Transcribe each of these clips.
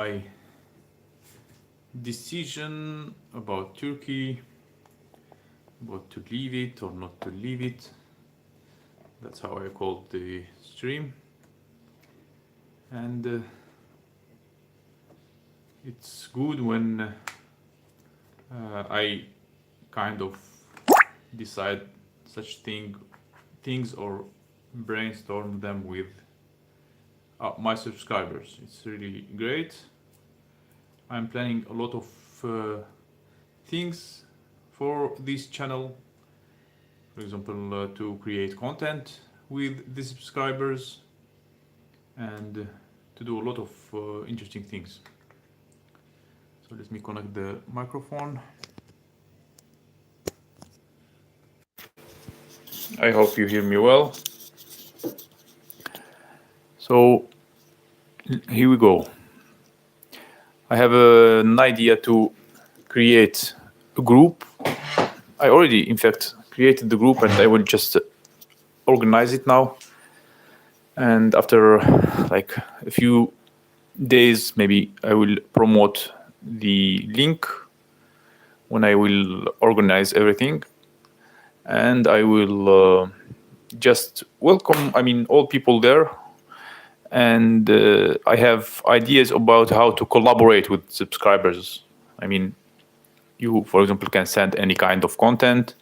my decision about Turkey, about to leave it or not to leave it. That's how I called the stream. And it's good when I kind of decide such things or brainstorm them with my subscribers. It's really great. I'm planning a lot of things for this channel. For example, to create content with the subscribers and to do a lot of interesting things. So let me connect the microphone. I hope you hear me well. So here we go. I have an idea to create a group. I already, in fact, created the group and I will just organize it now. And after like a few days, maybe I will promote the link when I will organize everything. And I will just welcome, all people there. And I have ideas about how to collaborate with subscribers. You, for example, can send any kind of content.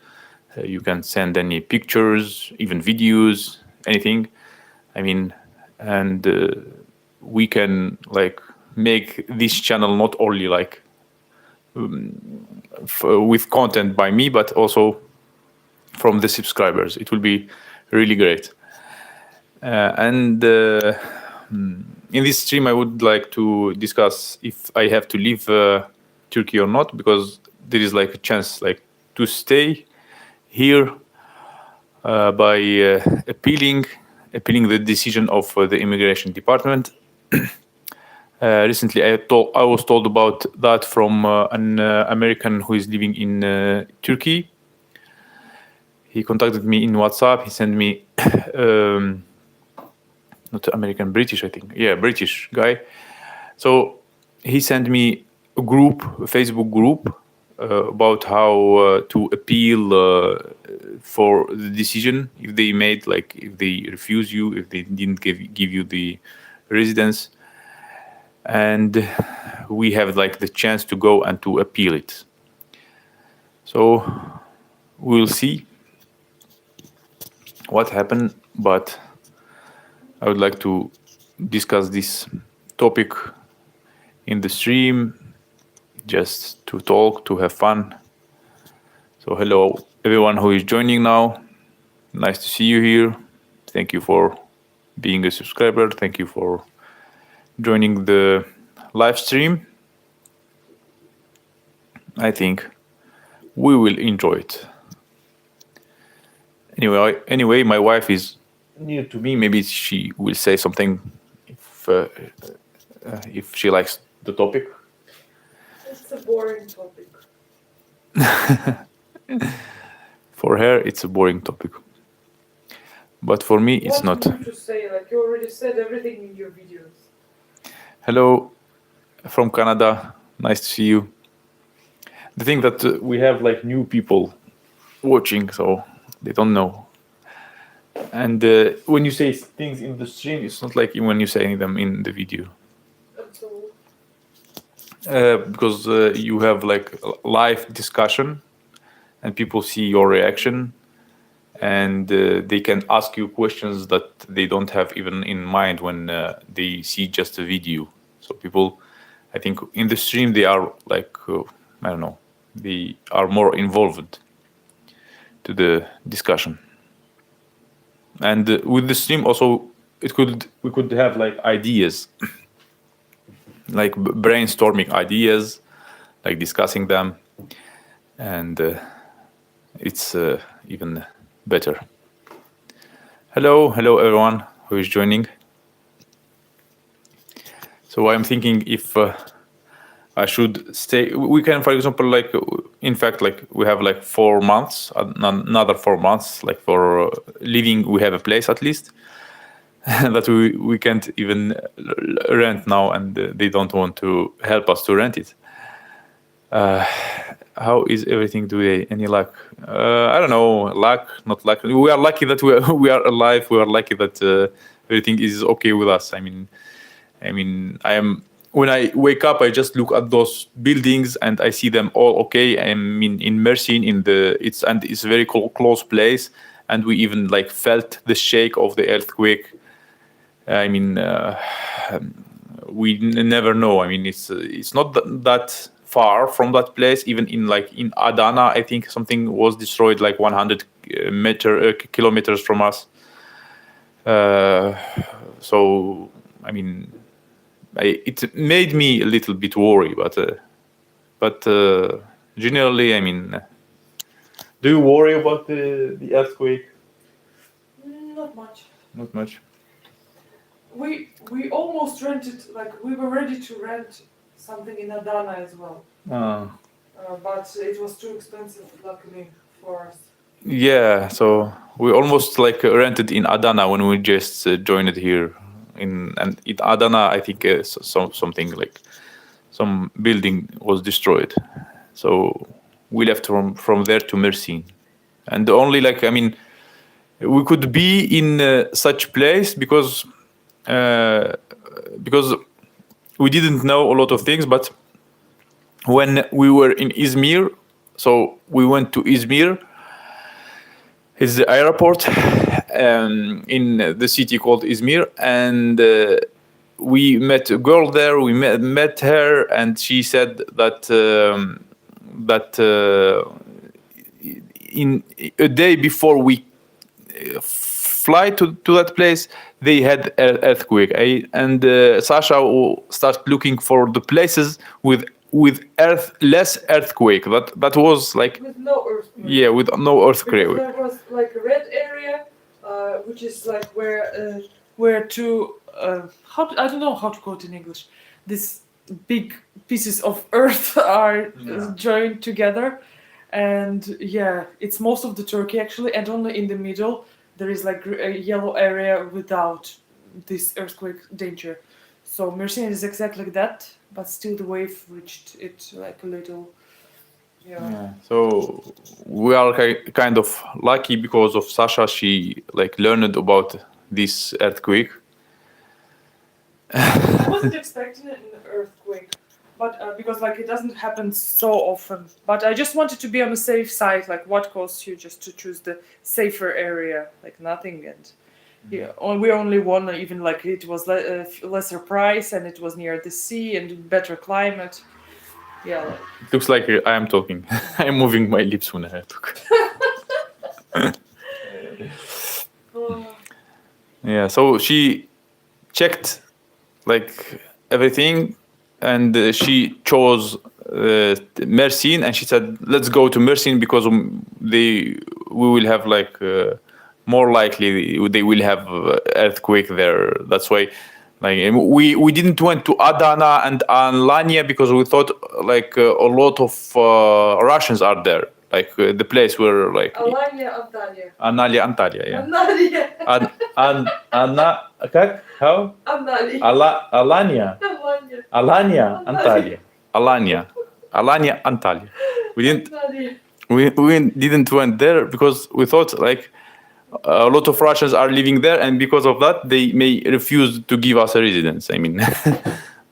You can send any pictures, even videos, anything. And we can make this channel not only with content by me, but also from the subscribers. It will be really great. And in this stream, I would like to discuss if I have to leave Turkey or not, because there is a chance to stay here by appealing the decision of the immigration department. Recently, I was told about that from an American who is living in Turkey. He contacted me in WhatsApp. He sent me not American, British, I think. Yeah, British guy. So he sent me a Facebook group, about how to appeal for the decision if they made, if they refuse you, if they didn't give you the residence. And we have the chance to go and to appeal it. So we'll see what happened, but I would like to discuss this topic in the stream, just to talk, to have fun. So hello, everyone who is joining now. Nice to see you here. Thank you for being a subscriber. Thank you for joining the live stream. I think we will enjoy it. Anyway, my wife is near to me. Maybe she will say something if she likes the topic. It's a boring topic. For her, it's a boring topic. But for me, it's not. What to say? You already said everything in your videos. Hello from Canada. Nice to see you. The thing that we have new people watching, so they don't know. And when you say things in the stream, it's not like when you say them in the video. Absolutely. Because you have live discussion and people see your reaction, and they can ask you questions that they don't have even in mind when they see just a video. So people, I think in the stream, they are they are more involved to the discussion. And with the stream also, we could have ideas, brainstorming ideas, discussing them, and it's even better. Hello everyone who is joining. So I'm thinking if I should stay. We can, for example, in fact, we have 4 months, another 4 months, for living. We have a place at least. that we can't even rent now, and they don't want to help us to rent it. How is everything today? Any luck? I don't know. Luck, not luck. We are lucky that we are alive. We are lucky that everything is okay with us. I mean, I am. When I wake up, I just look at those buildings and I see them all okay. I mean, in Mersin, it's a very close place, and we even like felt the shake of the earthquake. I mean, we never know. I mean, it's not that far from that place. Even in Adana, I think something was destroyed like 100 kilometers from us. So I mean, it made me a little bit worried, but generally, I mean, do you worry about the earthquake? Not much. Not much. We almost rented, like we were ready to rent something in Adana as well, but it was too expensive, luckily for us. Yeah, so we almost like rented in Adana when we just joined here. In Adana, I think something like some building was destroyed, so we left from there to Mersin, and only like I mean, we could be in such place because we didn't know a lot of things, but when we were in Izmir, so we went to Izmir. It's the airport in the city called Izmir, and we met a girl there. We met her, and she said that in a day before we fly to that place, they had an earthquake. And Sasha started looking for the places with less earthquake. That was like With no earthquake. yeah, with no earthquake. Because there was like a red area, which is like where two I don't know how to call it in English. These big pieces of earth are joined together, and yeah, it's most of the Turkey actually, and only in the middle there is like a yellow area without this earthquake danger. So Mersin is exactly like that, but still the wave reached it like a little. Yeah. So we are kind of lucky because of Sasha. She like learned about this earthquake. I wasn't expecting an earthquake, but because like it doesn't happen so often. But I just wanted to be on the safe side. Like, what costs you just to choose the safer area? Like nothing, and yeah, we only won. Even like it was lesser price, and it was near the sea and better climate. Yeah. Like, It looks like I am talking. I'm moving my lips when I talk. Yeah. So she checked like everything, and she chose Mersin, and she said, "Let's go to Mersin because we will have like more likely they will have earthquake there. That's why." Like we didn't went to Adana and Alanya because we thought like a lot of Russians are there, like the place where like Alanya, Antalya. Antalya, yeah. Antalya. Anna, как? How? Antalya. Alanya, Alanya. Antalya, Alanya, Antalya. Antalya. We didn't went there because we thought like a lot of Russians are living there, and because of that, they may refuse to give us a residence. I mean,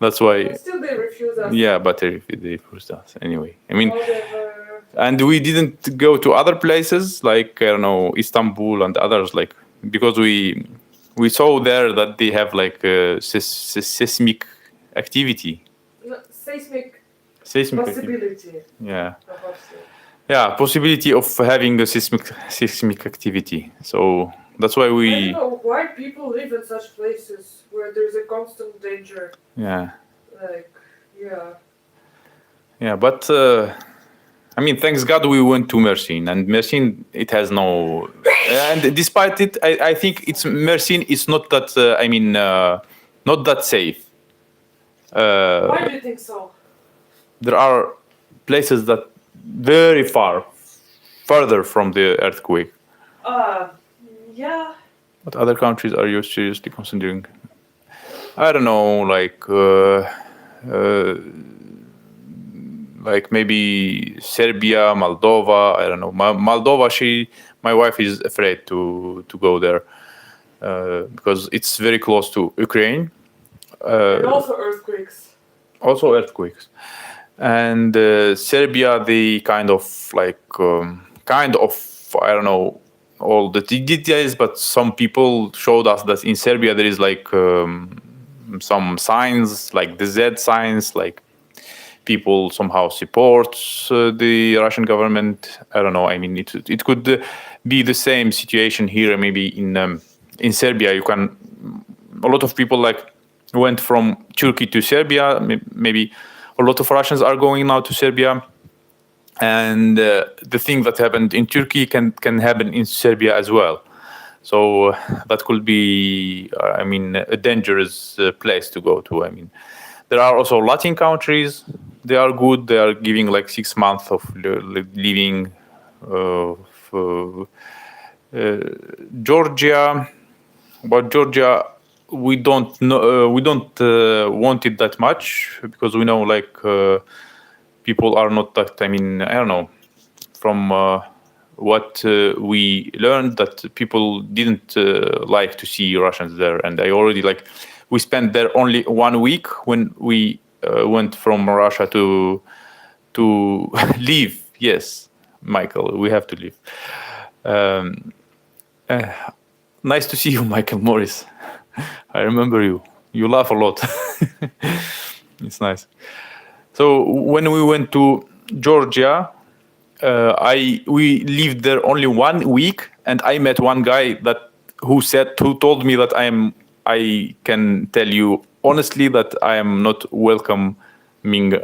that's why. But still, they refuse us. Yeah, but they refused us anyway. I mean, Whatever. and we didn't go to other places like I don't know Istanbul and others, like because we saw there that they have like seismic activity. No, seismic Seismic possibility. activity. Yeah. Perhaps. Yeah, possibility of having a seismic activity. So that's why I we. don't know why people live in such places where there's a constant danger. Yeah. Like, yeah. Yeah, but I mean, thanks God we went to Mersin, and Mersin it has no. And despite it, I think it's Mersin is not that. I mean, not that safe. Why do you think so? There are places that very further from the earthquake. Yeah. What other countries are you seriously considering? I don't know, like maybe Serbia, Moldova. I don't know. Moldova. My wife is afraid to go there because it's very close to Ukraine. And also earthquakes. Also earthquakes. And Serbia, they kind of I don't know all the details, but some people showed us that in Serbia there is like some signs, like the Z signs, like people somehow supports the Russian government. I don't know. I mean, it could be the same situation here. Maybe in Serbia, a lot of people like went from Turkey to Serbia. Maybe a lot of Russians are going now to Serbia, and the thing that happened in Turkey can happen in Serbia as well. So that could be, a dangerous place to go to. I mean, there are also Latin countries. They are good. They are giving like 6 months of living. Georgia, but Georgia, we don't know. We don't want it that much because we know people are not that. I mean, I don't know. From what we learned, that people didn't like to see Russians there, and I already we spent there only 1 week when we went from Russia to leave. Yes, Michael, we have to leave. Nice to see you, Michael Morris. I remember you. You laugh a lot. It's nice. So when we went to Georgia, we lived there only 1 week, and I met one guy who told me that I can tell you honestly that I am not welcoming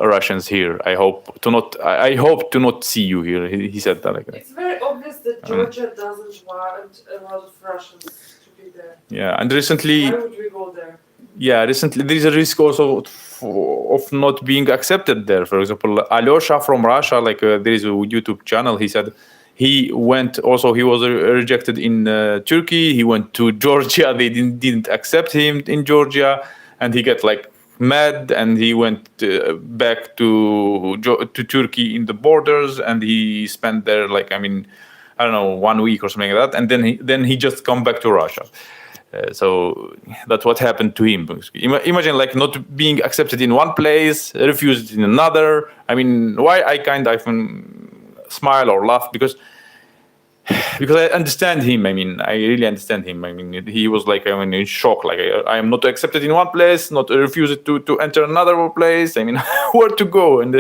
Russians here. I hope to not see you here. He said that. It's very obvious that Georgia doesn't want a lot of Russians to be there. Yeah, and recently. Why would we go there? Yeah, recently there is a risk also of not being accepted there. For example, Alyosha from Russia, there is a YouTube channel. He said he went. Also, he was rejected in Turkey. He went to Georgia. They didn't accept him in Georgia, and he got mad. And he went back to Turkey in the borders, and he spent there I don't know, 1 week or something like that. And then he just come back to Russia. So that's what happened to him. Imagine not being accepted in one place, refused in another. I mean, why I smile or laugh because I understand him. I mean, I really understand him. I mean, he was in shock. I am not accepted in one place, not refused to enter another place. I mean, where to go? And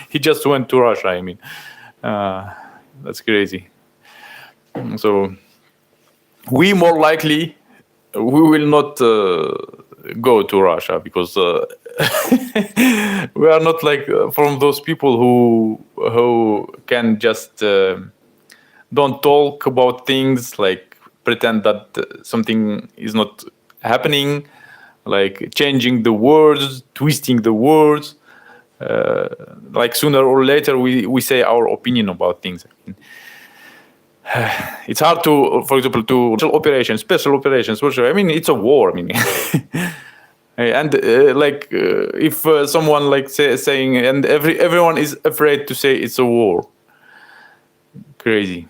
he just went to Russia. I mean, that's crazy. So we more likely. We will not go to Russia because we are not from those people who can just don't talk about things, pretend that something is not happening, changing the words, twisting the words. Sooner or later we say our opinion about things. It's hard to, for example, to special operations. I mean, it's a war. I mean, and if someone saying, and everyone is afraid to say it's a war. Crazy.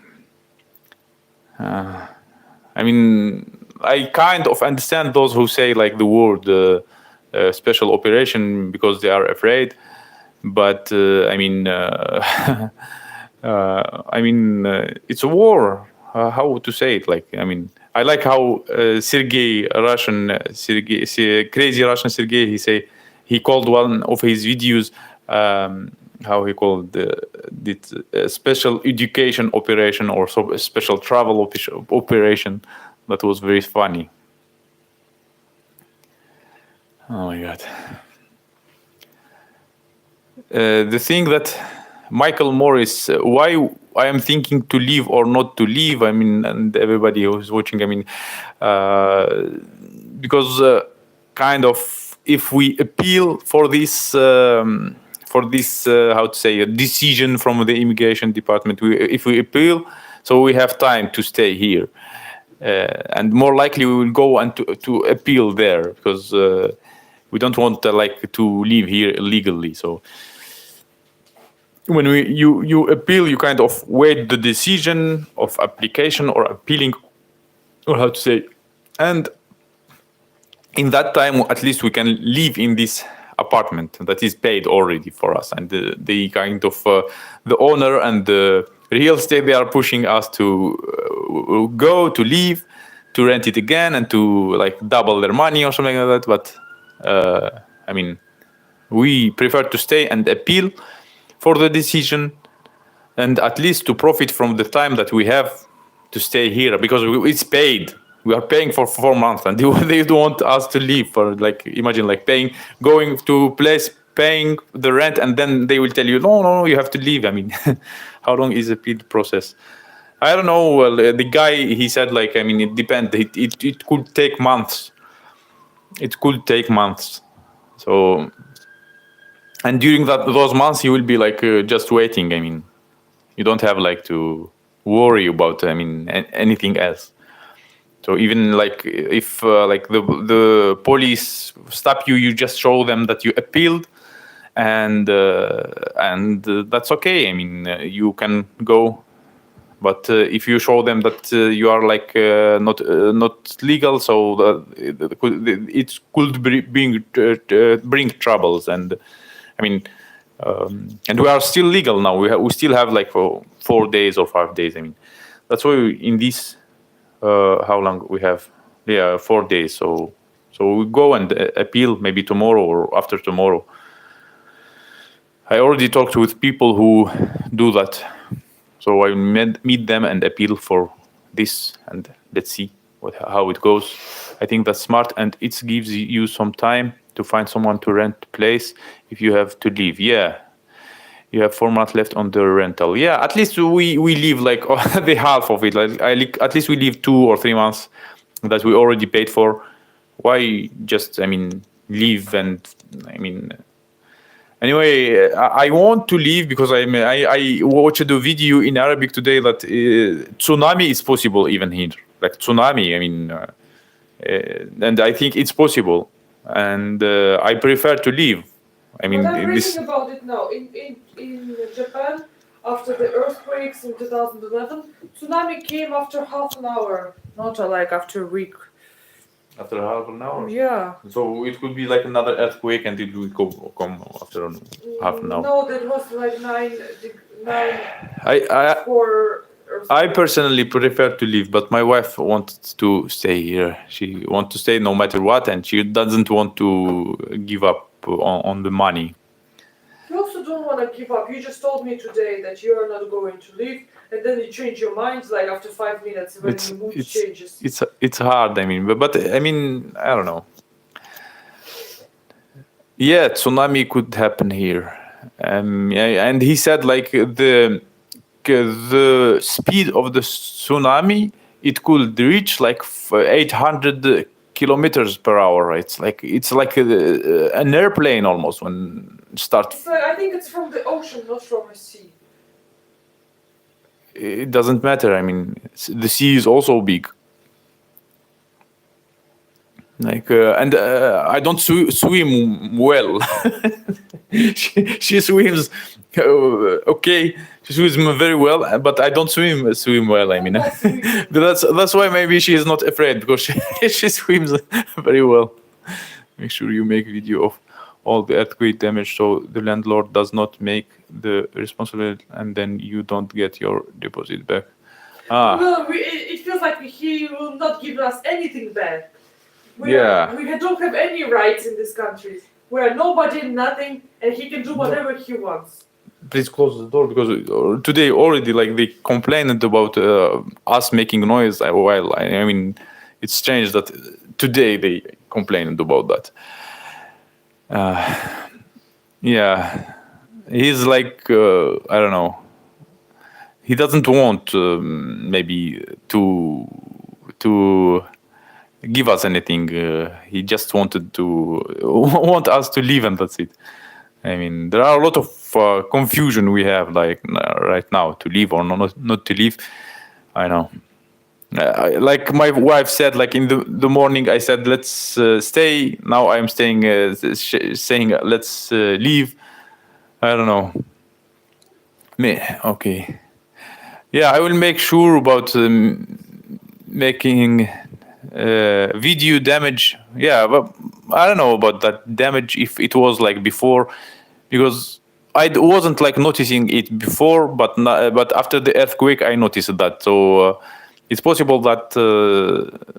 I mean, I kind of understand those who say the word special operation because they are afraid, but I mean. It's a war. How to say it? I like how crazy Russian Sergey. He called one of his videos. How he called it? Special education operation or special travel operation. That was very funny. Oh my God. The thing that. Michael Morris, why I am thinking to leave or not to leave? I mean, and everybody who's watching, I mean, because kind of if we appeal for this how to say a decision from the immigration department, if we appeal, so we have time to stay here. and more likely we will go and to appeal there, because we don't want like to live here illegally. So when you appeal, you kind of wait the decision of application or appealing, or how to say, and in that time at least we can live in this apartment that is paid already for us, and the kind of the owner and the real estate, they are pushing us to go to leave, to rent it again, and to like double their money or something like that. But I mean, we prefer to stay and appeal for the decision, and at least to profit from the time that we have to stay here, because it's paid. We are paying for 4 months, and they don't want us to leave. For like, imagine like going to a place, paying the rent, and then they will tell you, no, you have to leave. I mean, how long is the appeal process? I don't know. Well, the guy, he said like, I mean, it depends. It could take months. It could take months. So, and during those months, you will be like just waiting. I mean, you don't have like to worry about, I mean, anything else. So even like if like the police stop you, you just show them that you appealed, and that's okay. I mean, you can go. But if you show them that you are like not legal, so it could bring troubles. And I mean, and we are still legal now. We still have like 4 days or 5 days. I mean, that's why in this. How long we have? Yeah, 4 days. So we go and appeal maybe tomorrow or after tomorrow. I already talked with people who do that, so I meet them and appeal for this, and let's see how it goes. I think that's smart, and it gives you some time to find someone to rent the place if you have to leave. Yeah. You have 4 months left on the rental. Yeah, at least we leave like the half of it. Like at least we leave 2 or 3 months that we already paid for. Why just, I mean, leave? And I mean, anyway, I want to leave because I watched a video in Arabic today that tsunami is possible even here. Like tsunami, I mean, and I think it's possible, and I prefer to leave. I mean, but I'm reading about it now. In Japan, after the earthquakes in 2011, tsunami came after half an hour, not like after a week. After half an hour? Yeah. So it could be like another earthquake, and it will come after half an hour. No, that was like 9 I for I personally prefer to leave, but my wife wants to stay here. She wants to stay no matter what, and she doesn't want to give up on the money. You also don't want to give up. You just told me today that you are not going to leave, and then you change your mind like after 5 minutes when your mood changes. It's hard. I mean, but I mean, I don't know. Yeah, tsunami could happen here. Yeah, and he said like the speed of the tsunami, it could reach like 800 kilometers per hour. It's like an airplane almost when it starts. I think it's from the ocean, not from a sea. It doesn't matter. I mean, the sea is also big. Like and I don't swim well. she swims okay. She swims very well, but I don't swim well. I mean, that's why maybe she is not afraid, because she swims very well. Make sure you make video of all the earthquake damage, so the landlord does not make the responsibility, and then you don't get your deposit back. Well, it feels like he will not give us anything back. We don't have any rights in this country. We're nobody, nothing, and he can do whatever he wants. Please close the door, because today already like they complained about us making noise while I mean, it's strange that today they complained about that. Yeah, he's like I don't know. He doesn't want maybe to give us anything. He just want us to leave, and that's it. I mean, there are a lot of confusion we have like right now, to leave or not to leave. I know. Like my wife said, like in the morning, I said let's stay. Now I'm staying, saying let's leave. I don't know. Me, okay. Yeah, I will make sure about making video damage. Yeah, but I don't know about that damage if it was like before, because wasn't like noticing it before, but but after the earthquake I noticed that. So it's possible that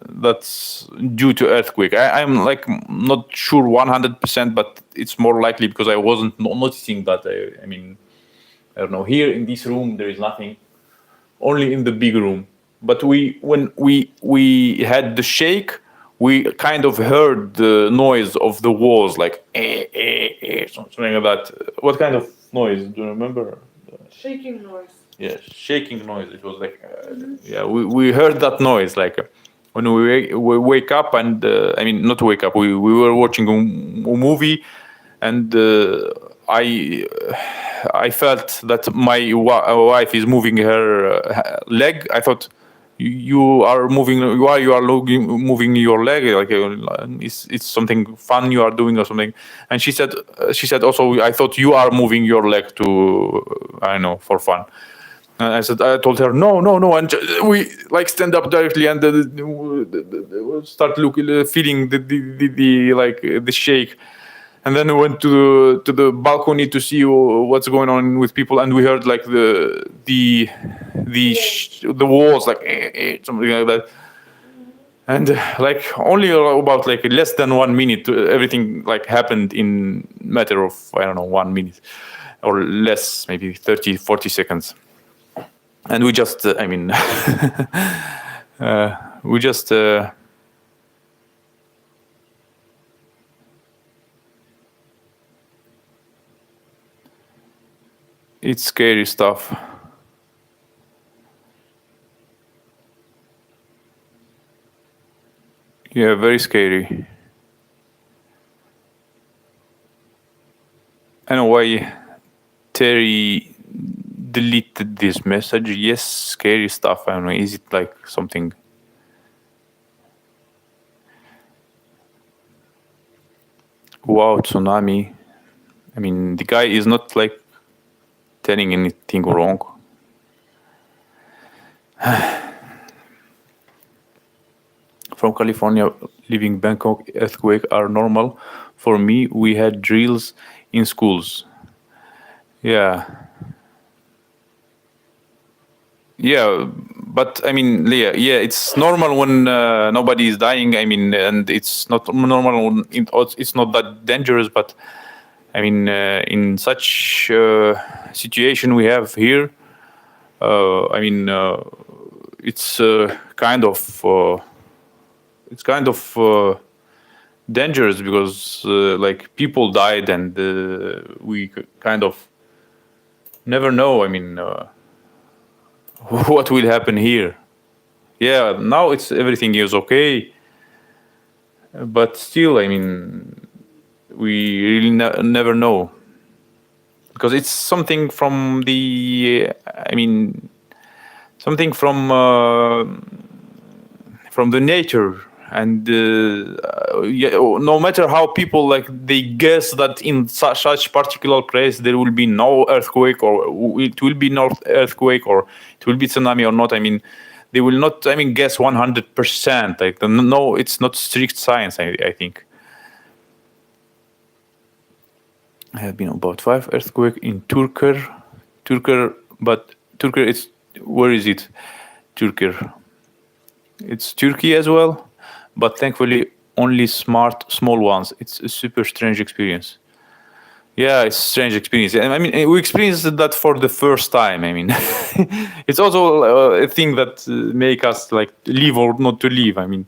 that's due to earthquake. I'm like not sure 100%, but it's more likely because I wasn't noticing that. I mean, I don't know. Here in this room there is nothing, only in the big room. But when we had the shake, we kind of heard the noise of the walls, like something like that. What kind of noise? Do you remember? Shaking noise. Yeah, shaking noise. It was like, yeah, we heard that noise like when we wake up, and I mean not wake up. We were watching a movie, and I felt that my wife is moving her leg. I thought you are moving. Why you are moving your leg? Like it's something fun you are doing or something. And she said also, I thought you are moving your leg to, I don't know, for fun. And I told her no, and we like stand up directly and start looking, feeling the like the shake. And then we went to the balcony to see what's going on with people, and we heard like the walls like something like that. And like only about like less than 1 minute, everything like happened in matter of, I don't know, 1 minute or less, maybe 30-40 seconds. And we just I mean we just it's scary stuff. Yeah, very scary. I know why Terry deleted this message. Yes, scary stuff. I don't know. Is it like something? Wow, tsunami. I mean, the guy is not like telling anything wrong. From California, leaving Bangkok, earthquake are normal. For me, we had drills in schools. Yeah. Yeah, but I mean, yeah, it's normal when nobody is dying. I mean, and it's not normal when it's not that dangerous. But I mean, in such situation we have here, I mean, it's kind of dangerous because like people died, and we kind of never know. I mean. What will happen here? Yeah, now everything is okay, but still, I mean, we really never know, because it's something from I mean, something from the nature. And yeah, no matter how people like they guess that in such particular place there will be no earthquake, or it will be no earthquake, or it will be tsunami or not. I mean, they will not. I mean, guess 100%. Like no, it's not strict science. I think. I have been about 5 earthquake in Turkey, but Turkey. It's where is it? Turkey. It's Turkey as well. But thankfully only small ones. It's a super strange experience. Yeah, it's a strange experience. I mean, we experienced that for the first time. I mean, it's also a thing that make us like leave or not to leave. I mean,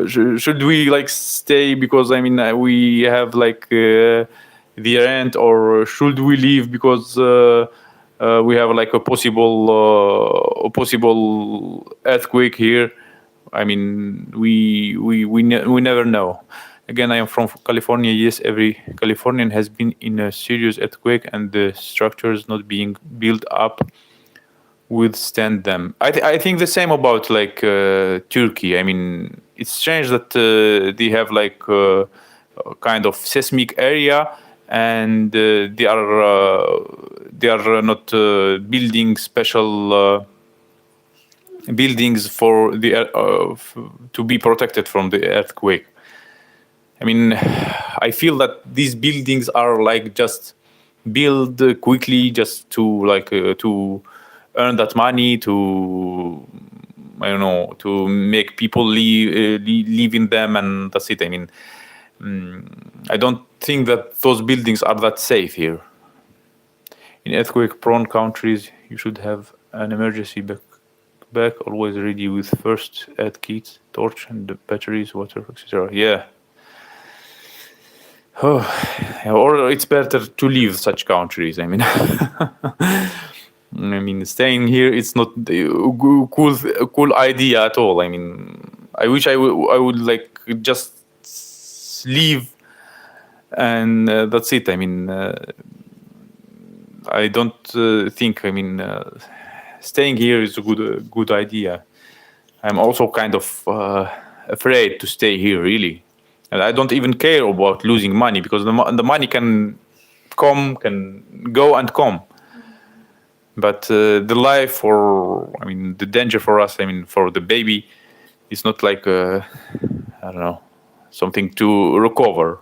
should we like stay because I mean we have like the rent, or should we leave because we have like a possible earthquake here? I mean, we never know. Again, I am from California. Yes, every Californian has been in a serious earthquake, and the structures not being built up withstand them. I think the same about like Turkey. I mean, it's strange that they have like a kind of seismic area, and they are not building special buildings for the to be protected from the earthquake. I mean, I feel that these buildings are like just build quickly just to like to earn that money, to I don't know, to make people live in them, and that's it. I mean, I don't think that those buildings are that safe here. In earthquake-prone countries, you should have an emergency backpack always ready with first aid kits, torch, and the batteries, water, etc. Yeah. Oh, or it's better to leave such countries. I mean, I mean, staying here it's not a cool idea at all. I mean, I wish I would like just leave, and that's it. I mean, I don't think. I mean, staying here is a good idea. I'm also kind of afraid to stay here, really. And I don't even care about losing money, because the money can go and come. But the life, or I mean, the danger for us, I mean, for the baby, is not like I don't know, something to recover.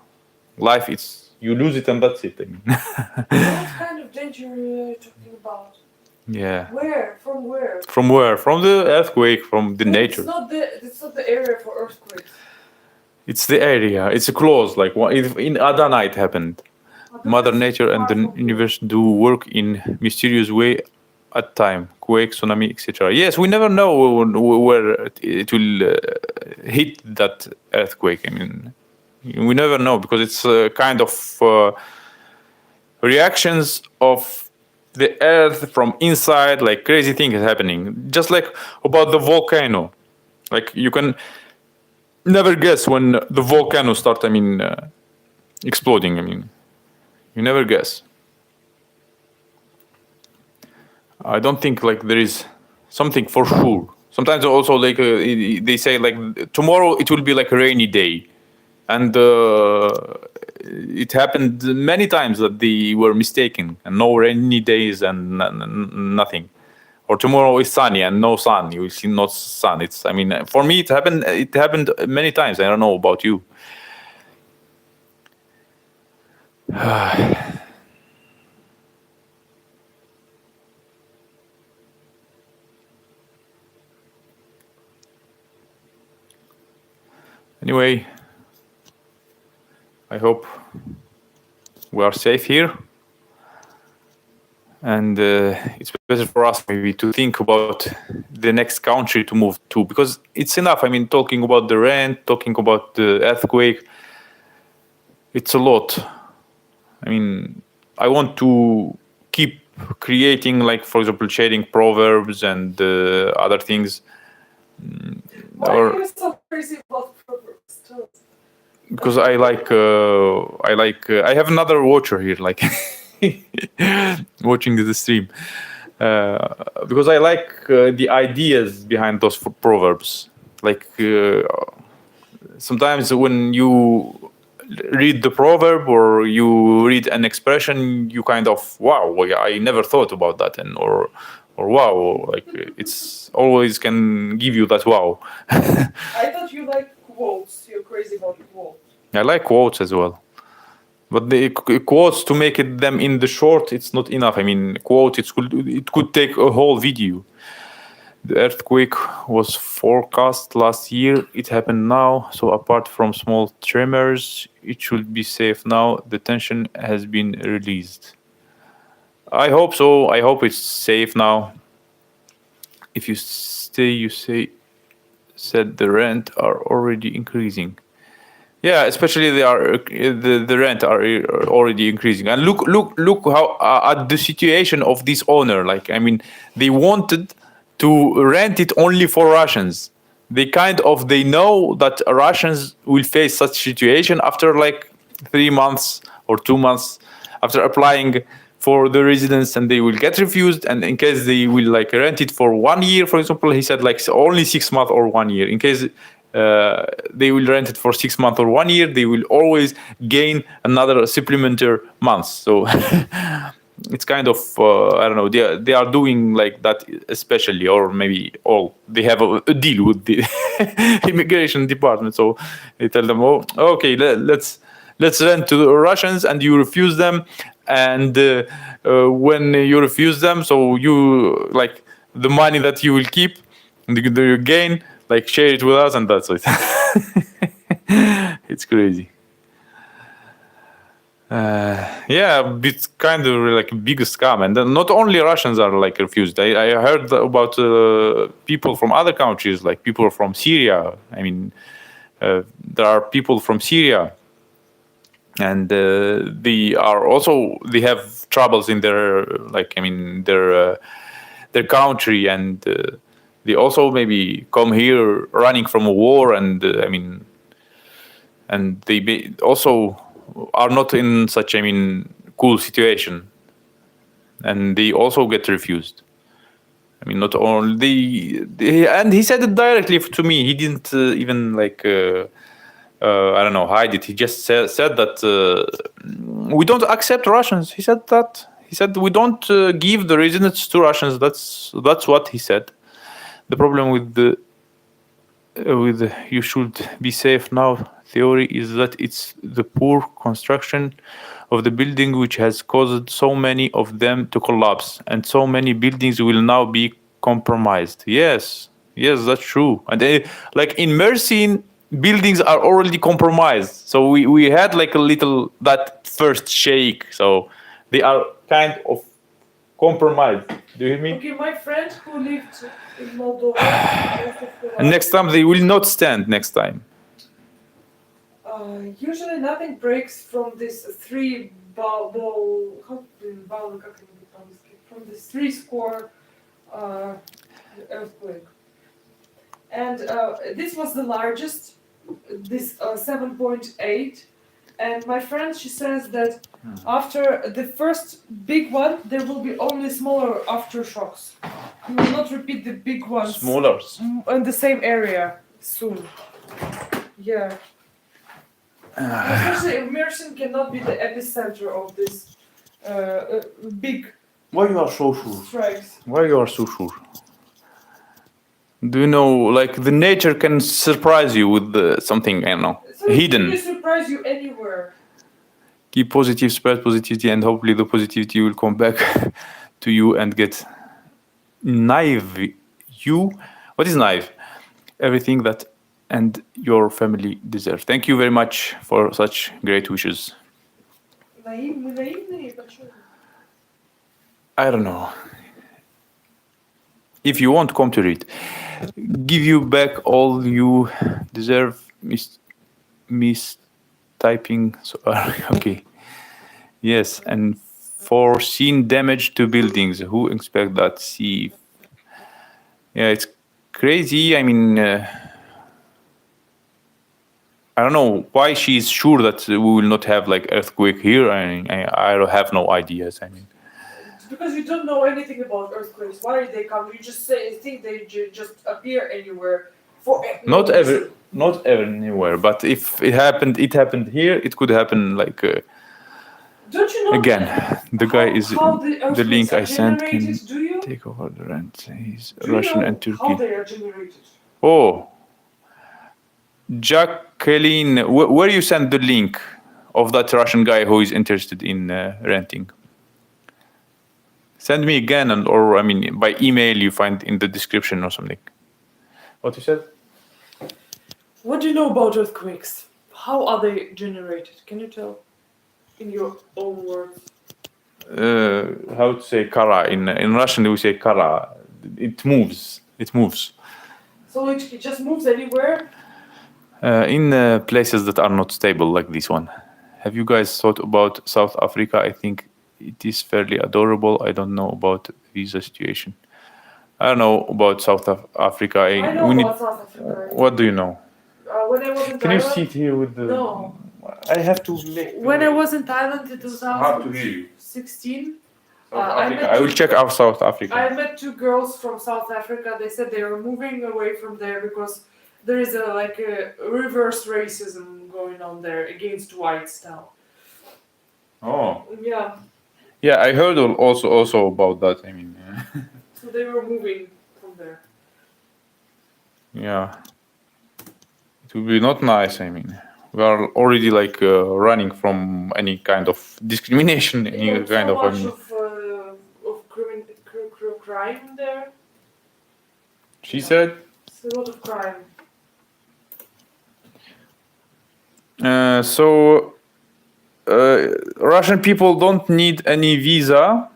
Life, it's you lose it and that's it. I mean. What kind of danger are you talking about? Yeah. Where? From where? From where? From the earthquake, from the nature. It's not the area for earthquakes. It's the area. It's close. Like in Adana, it happened. Mother Nature and the universe do work in mysterious way at time. Quake, tsunami, etc. Yes, we never know where it will hit that earthquake. I mean, we never know, because it's kind of reactions of the earth from inside. Like crazy thing is happening. Just like about the volcano. Like you can never guess when the volcano start. I mean, exploding. I mean, you never guess. I don't think like there is something for sure. Sometimes also like they say like tomorrow it will be like a rainy day, and it happened many times that they were mistaken, and no rainy days and nothing. Or tomorrow is sunny and no sun. You will see not sun. It's, I mean, for me it happened. It happened many times. I don't know about you. Anyway, I hope we are safe here, and it's better for us maybe to think about the next country to move to, because it's enough. I mean, talking about the rent, talking about the earthquake, it's a lot. I mean, I want to keep creating, like, for example, sharing proverbs and other things. Why are you so crazy about proverbs too? Because I have another watcher here, like watching the stream, because I like the ideas behind those proverbs. Like sometimes when you read the proverb or you read an expression, you kind of, wow, I never thought about that, and or wow, like it's always can give you that wow. I thought you like quotes. You're crazy about quotes. I like quotes as well, but the quotes, to make them in the short, it's not enough. I mean, quote, it could take a whole video. The earthquake was forecast last year. It happened now. So apart from small tremors, it should be safe now. The tension has been released. I hope so. I hope it's safe now. If you stay, you said the rent are already increasing. Yeah, especially the rent are already increasing. And look how at the situation of this owner. Like, I mean, they wanted to rent it only for Russians. They know that Russians will face such situation after like 3 months or 2 months after applying for the residents, and they will get refused. And in case they will like rent it for 1 year, for example, he said like only 6 months or 1 year. In case they will rent it for 6 months or 1 year, they will always gain another supplementary months. So it's kind of I don't know. They are doing like that, especially, or maybe all. They have a deal with the immigration department. So they tell them, oh, okay, let's rent to the Russians, and you refuse them. And when you refuse them, so you like the money that you will keep, and you gain, like share it with us, and that's it. It's crazy. Yeah, it's kind of like a big scam, and then not only Russians are like refused. I heard about people from other countries, like people from Syria. I mean, there are people from Syria, and they have troubles in their their country, and they also maybe come here running from a war, and and they also are not in such cool situation, and they also get refused. I mean, not only and he said it directly to me. He didn't even like I don't know, hide it. He just said that we don't accept Russians. He said that. He said we don't give the residence to Russians. That's what he said. The problem with the you should be safe now theory is that it's the poor construction of the building which has caused so many of them to collapse, and so many buildings will now be compromised. Yes, that's true. And like in Mersin, buildings are already compromised. So we had like a little that first shake. So they are kind of compromised. Do you hear me? Okay, my friend who lived in Moldova. And next time they will not stand. Next time. Usually nothing breaks from this from this 3 score earthquake. And this was the largest, this 7.8. And my friend, she says that after the first big one, there will be only smaller aftershocks. You will not repeat the big ones. Smaller. In the same area soon. Yeah. Especially Mersin cannot be the epicenter of this big Why you are so sure? strikes. Why you are so sure? Do you know, like the nature can surprise you with something, I don't know, So it hidden. can surprise you anywhere. Keep positive, spread positivity, and hopefully the positivity will come back to you and get naive. What is naive? Everything that and your family deserve. Thank you very much for such great wishes. Наивные, I don't know. If you want, come to read. Give you back all you deserve. Mistyping. Okay. Yes, and foreseen damage to buildings. Who expect that? See. Yeah, it's crazy. I mean, I don't know why she's sure that we will not have like earthquake here. I have no ideas. I mean. Because you don't know anything about earthquakes. Why they come? You just think they just appear anywhere. Not everywhere, but if it happened here. It could happen like. Don't you know? Again, the guy is the link I sent can Do you? take over the rent. He's Do Russian you know and Turkey. how they are generated? Oh, Jacqueline, where you send the link of that Russian guy who is interested in renting? Send me again, or by email. You find in the description or something. What you said? What do you know about earthquakes? How are they generated? Can you tell? In your own words. How to say kara? In Russian we say kara. It moves. So it just moves anywhere? In places that are not stable, like this one. Have you guys thought about South Africa? I think it is fairly adorable. I don't know about visa situation. I don't know about South Africa. I know about South Africa. What do you know? When I was in Can you Thailand, sit here with the? No. I have to. When I was in Thailand in Hard to hear you. 2016, I will check out South Africa. I met two girls from South Africa. They said they were moving away from there because there is a reverse racism going on there against whites now. Oh. Yeah. Yeah, I heard also about that. I mean, So they were moving from there. yeah, it would be not nice. I mean, we are already running from any kind of discrimination, any Yeah, kind so of. much of crime there. She said. It's a lot of crime. So Russian people don't need any visa,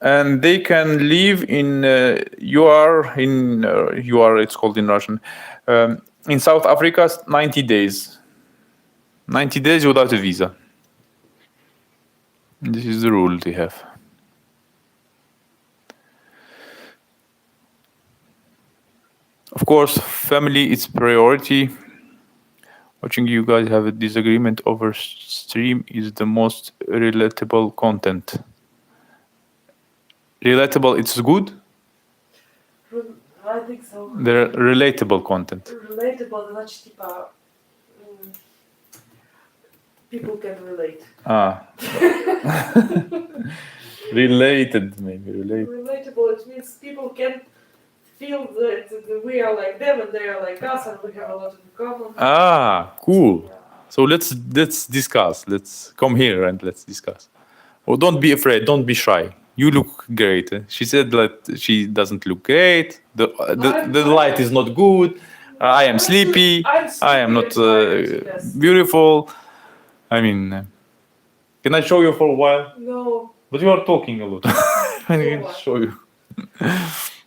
and they can live in it's called in Russian, in South Africa 90 days. 90 days without a visa. This is the rule they have. Of course, family is priority. Watching you guys have a disagreement over stream is the most relatable content. Relatable, it's good? I think so. The relatable content. Relatable, значит, типа, people can relate. Related, maybe. Relatable, it means people can feel that we are like them and they are like us and we have a lot in common. Cool. Yeah. So let's discuss. Let's come here and let's discuss. Oh, don't be afraid. Don't be shy. You look great. She said that she doesn't look great. The light is not good. I am sleepy. I am not beautiful. I mean, can I show you for a while? No. But you are talking a lot. I can show you.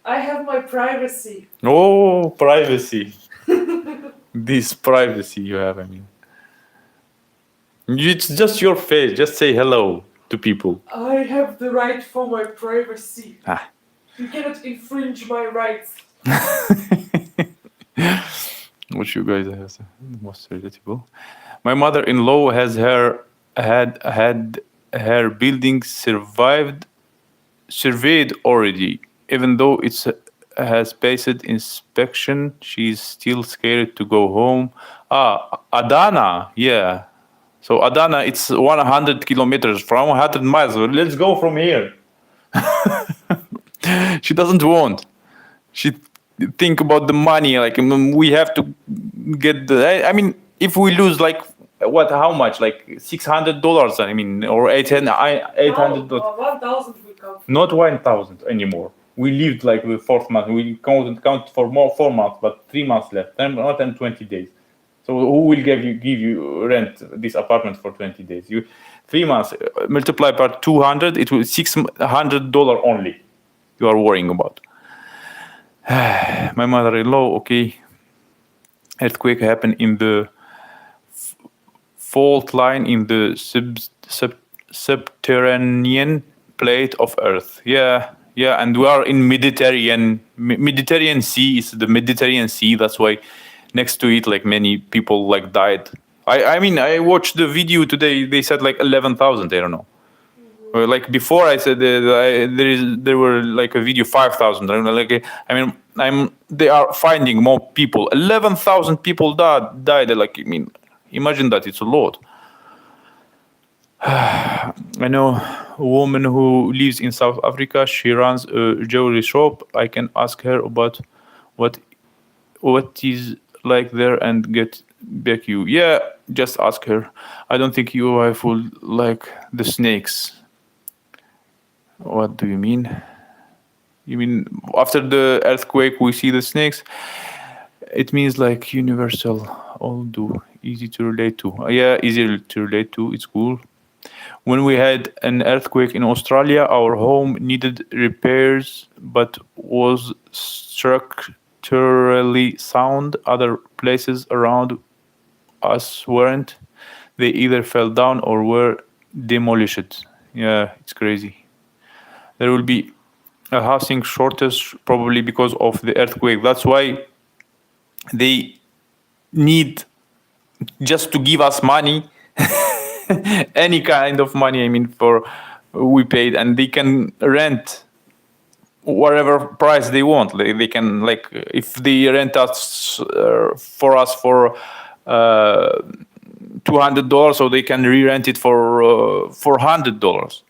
I have my privacy. Oh, privacy. This privacy you have, I mean. It's just your face. Just say hello to people. I have the right for my privacy. Ah. You cannot infringe my rights. What you guys have most relatable. My mother-in-law had her building surveyed already. Even though it has passed inspection, she's still scared to go home. Adana, yeah. So Adana, it's 100 kilometers from 100 miles. Let's go from here. She doesn't want. She think about the money. Like we have to get the. I mean, if we lose how much? Like $600. I mean, or $800. 1,000 will come. Not 1,000 anymore. We lived the fourth month. We count for 4 months, but 3 months left. Not 20 days. So who will give you rent this apartment for 20 days? 3 months multiply by 200. It will $600 only. You are worrying about. My mother-in-law. Okay. Earthquake happened in the fault line in the subterranean plate of Earth. Yeah, and we are in Mediterranean Sea. Is the Mediterranean Sea. That's why next to it, many people died. I mean, I watched the video today. They said 11,000. I don't know. Before I said there were a video 5,000. I mean, they are finding more people. 11,000 people died. I mean, imagine that, it's a lot. I know a woman who lives in South Africa. She runs a jewelry shop. I can ask her about what is like there and get back you. Yeah, just ask her. I don't think your wife will like the snakes. What do you mean? You mean after the earthquake we see the snakes? It means universal, all do, easy to relate to. Yeah, easy to relate to, it's cool. When we had an earthquake in Australia, our home needed repairs but was structurally sound. Other places around us weren't. They either fell down or were demolished. Yeah, it's crazy. There will be a housing shortage probably because of the earthquake. That's why they need just to give us money, any kind of money. I mean, for we paid, and they can rent whatever price they want. They can, like, if they rent us for $200, so they can re-rent it for $400.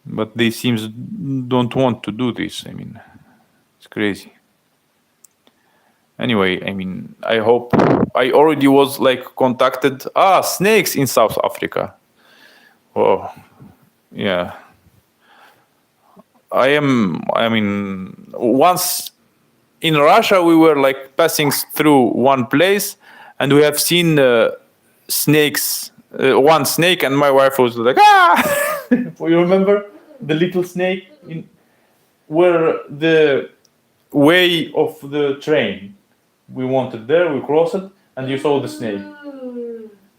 But they seems don't want to do this. I mean, it's crazy. Anyway, I mean, I hope I already was like contacted. Snakes in South Africa. Oh, yeah. I mean, once in Russia, we were like passing through one place, and we have seen snakes. One snake, and my wife was like, "Ah!" You remember the little snake where the way of the train? We wanted there. We crossed it, and you saw the snake.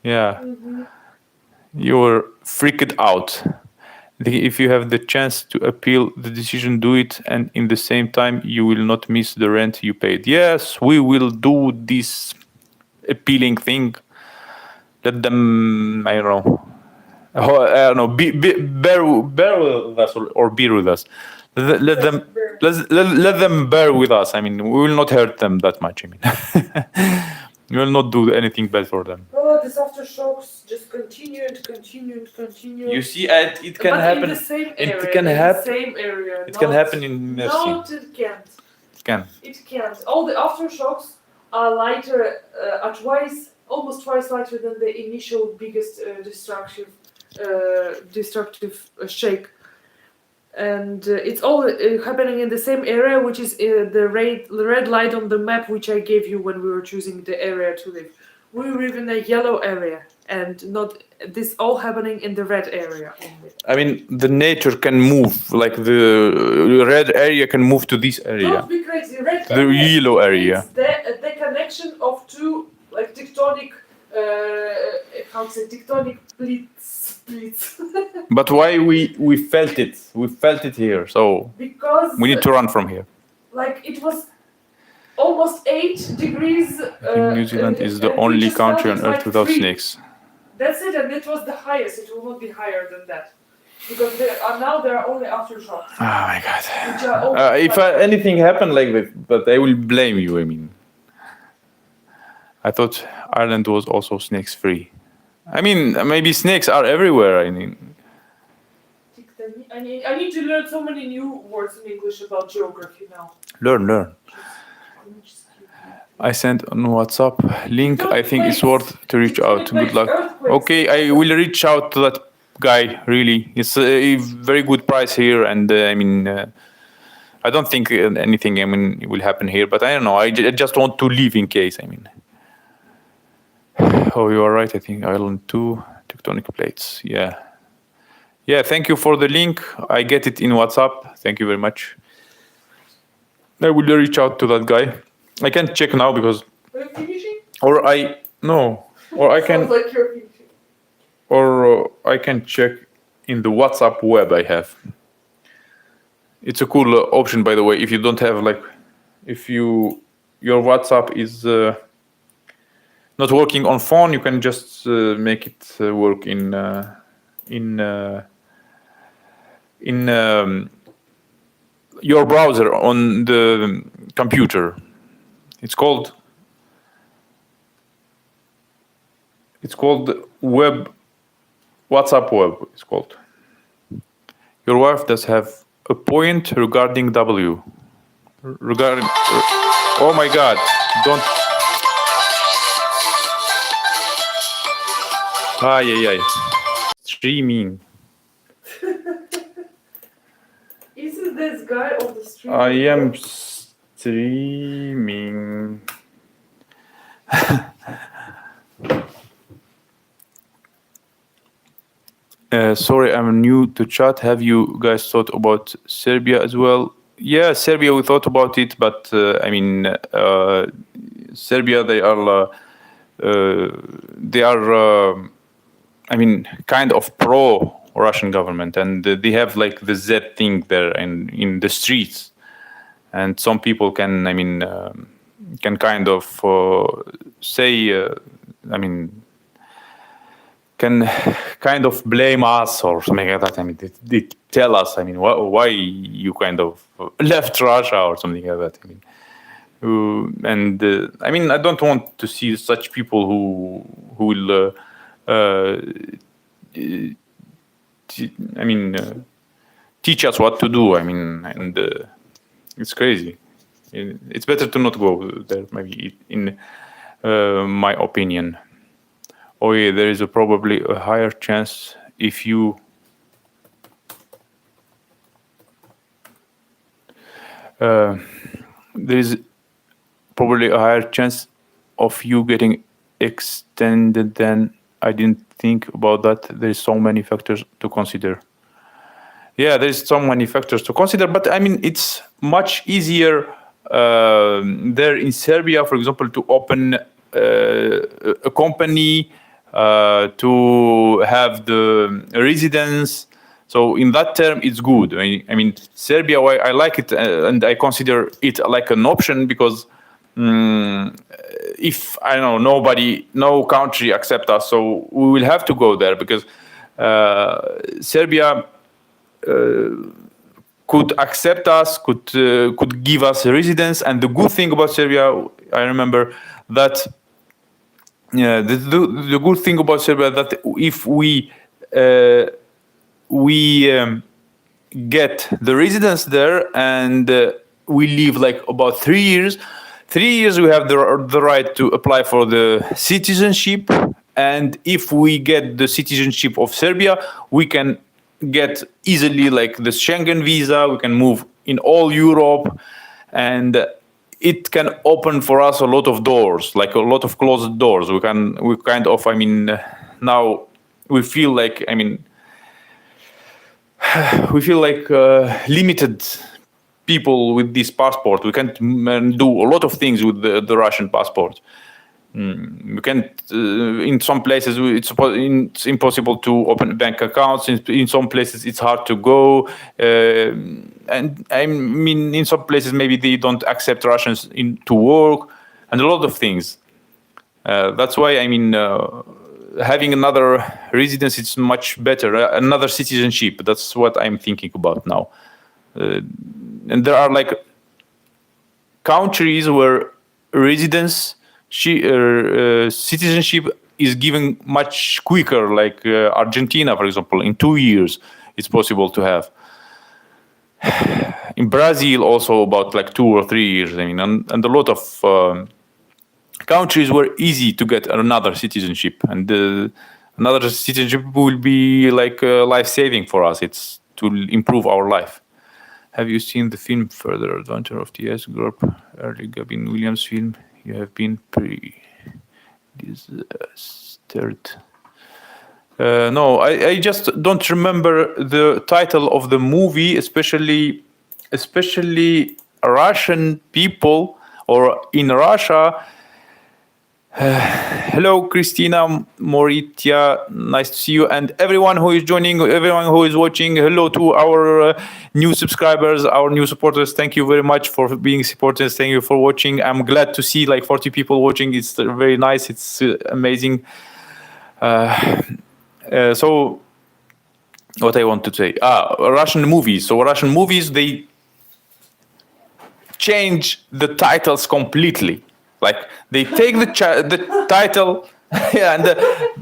Yeah, you were freaked out. If you have the chance to appeal the decision, do it, and in the same time, you will not miss the rent you paid. Yes, we will do this appealing thing. Let them, I don't know, bear with us or bear with us. Let them bear with us. I mean, we will not hurt them that much. I mean, we will not do anything bad for them. Oh, these aftershocks just continue and continue and continue. You see, it can happen. In the same area. It can happen. Same area. It can happen in Mersin. No, it can't. It can. It can't. All the aftershocks are lighter, almost twice lighter than the initial biggest destructive shake. And it's all happening in the same area, which is the red light on the map, which I gave you when we were choosing the area to live. We live in a yellow area, and not this all happening in the red area only. I mean, the nature can move, like the red area can move to this area. Don't be crazy. Red the yellow area. It's the connection of two like tectonic, tectonic splits. But why we felt it? We felt it here, so because we need to run from here. Like it was almost 8 degrees. New Zealand is the only country on Earth without snakes. That's it, and it was the highest. It will not be higher than that, because now there are only aftershocks. Oh my god! If anything happened like this, but I will blame you. I mean, I thought Ireland was also snakes free. I mean, maybe snakes are everywhere. I mean, I need to learn so many new words in English about geography now. Learn. I sent on WhatsApp link. I think it's worth to reach out. Good luck. Okay, I will reach out to that guy. Really, it's a very good price here, and I mean, I don't think anything. I mean, will happen here, but I don't know. I just want to leave in case. I mean. Oh, you are right. I think Ireland 2 tectonic plates. Yeah. Thank you for the link. I get it in WhatsApp. Thank you very much. I will reach out to that guy. I can't check now because. Are you finishing? Or I can. Sounds like you're finishing. Or I can check in the WhatsApp web I have. It's a cool option, by the way. If you don't have if your WhatsApp is. Not working on phone, you can just make it work in your browser on the computer. It's called WhatsApp web. It's called. Your wife does have a point regarding W. Oh my God! Don't. Streaming. Isn't this guy on the stream? I am streaming. Sorry, I'm new to chat. Have you guys thought about Serbia as well? Yeah, Serbia, we thought about it, but I mean, Serbia, they are. I mean, kind of pro-Russian government, and they have like the Z thing there in the streets, and some people can, I mean, can kind of say, I mean, can kind of blame us or something like that. I mean, they tell us, I mean, why you kind of left Russia or something like that. I mean, I mean, I don't want to see such people who will, teach us what to do. I mean, and it's crazy. It's better to not go there, maybe, in my opinion. Oh yeah, there is probably a higher chance if you there is probably a higher chance of you getting extended than I didn't think about that. There's so many factors to consider. Yeah, there's so many factors to consider, but I mean, it's much easier there in Serbia, for example, to open a company, to have the residence. So in that term, it's good. I mean, Serbia, why I like it and I consider it like an option because if I don't know, no country accept us, so we will have to go there because Serbia could accept us, could give us a residence. And the good thing about Serbia, I remember that the good thing about Serbia that if we get the residence there and we live like about 3 years. 3 years we have the right to apply for the citizenship, and if we get the citizenship of Serbia, we can get easily like the Schengen visa. We can move in all Europe, and it can open for us a lot of doors, like a lot of closed doors. Now we feel like, we feel like limited people with this passport. We can't do a lot of things with the Russian passport. We can't, in some places, it's impossible to open bank accounts. In some places, it's hard to go. And I mean, in some places, maybe they don't accept Russians to work, and a lot of things. That's why, having another residence, it's much better. Another citizenship. That's what I'm thinking about now. And there are like countries where citizenship is given much quicker, like Argentina, for example. In 2 years, it's possible to have. In Brazil, also about like 2 or 3 years. And a lot of countries were easy to get another citizenship, and another citizenship will be like life-saving for us. It's to improve our life. Have you seen the film Further Adventure of T.S. Group, early Gavin Williams film? You have been disastered. No, I just don't remember the title of the movie, especially Russian people or in Russia. Hello, Christina Moritia. Nice to see you. And everyone who is joining, everyone who is watching, hello to our new subscribers, our new supporters. Thank you very much for being supporters. Thank you for watching. I'm glad to see like 40 people watching. It's very nice. It's amazing. So what I want to say, Russian movies. So Russian movies, they change the titles completely. Like they take the title, yeah, and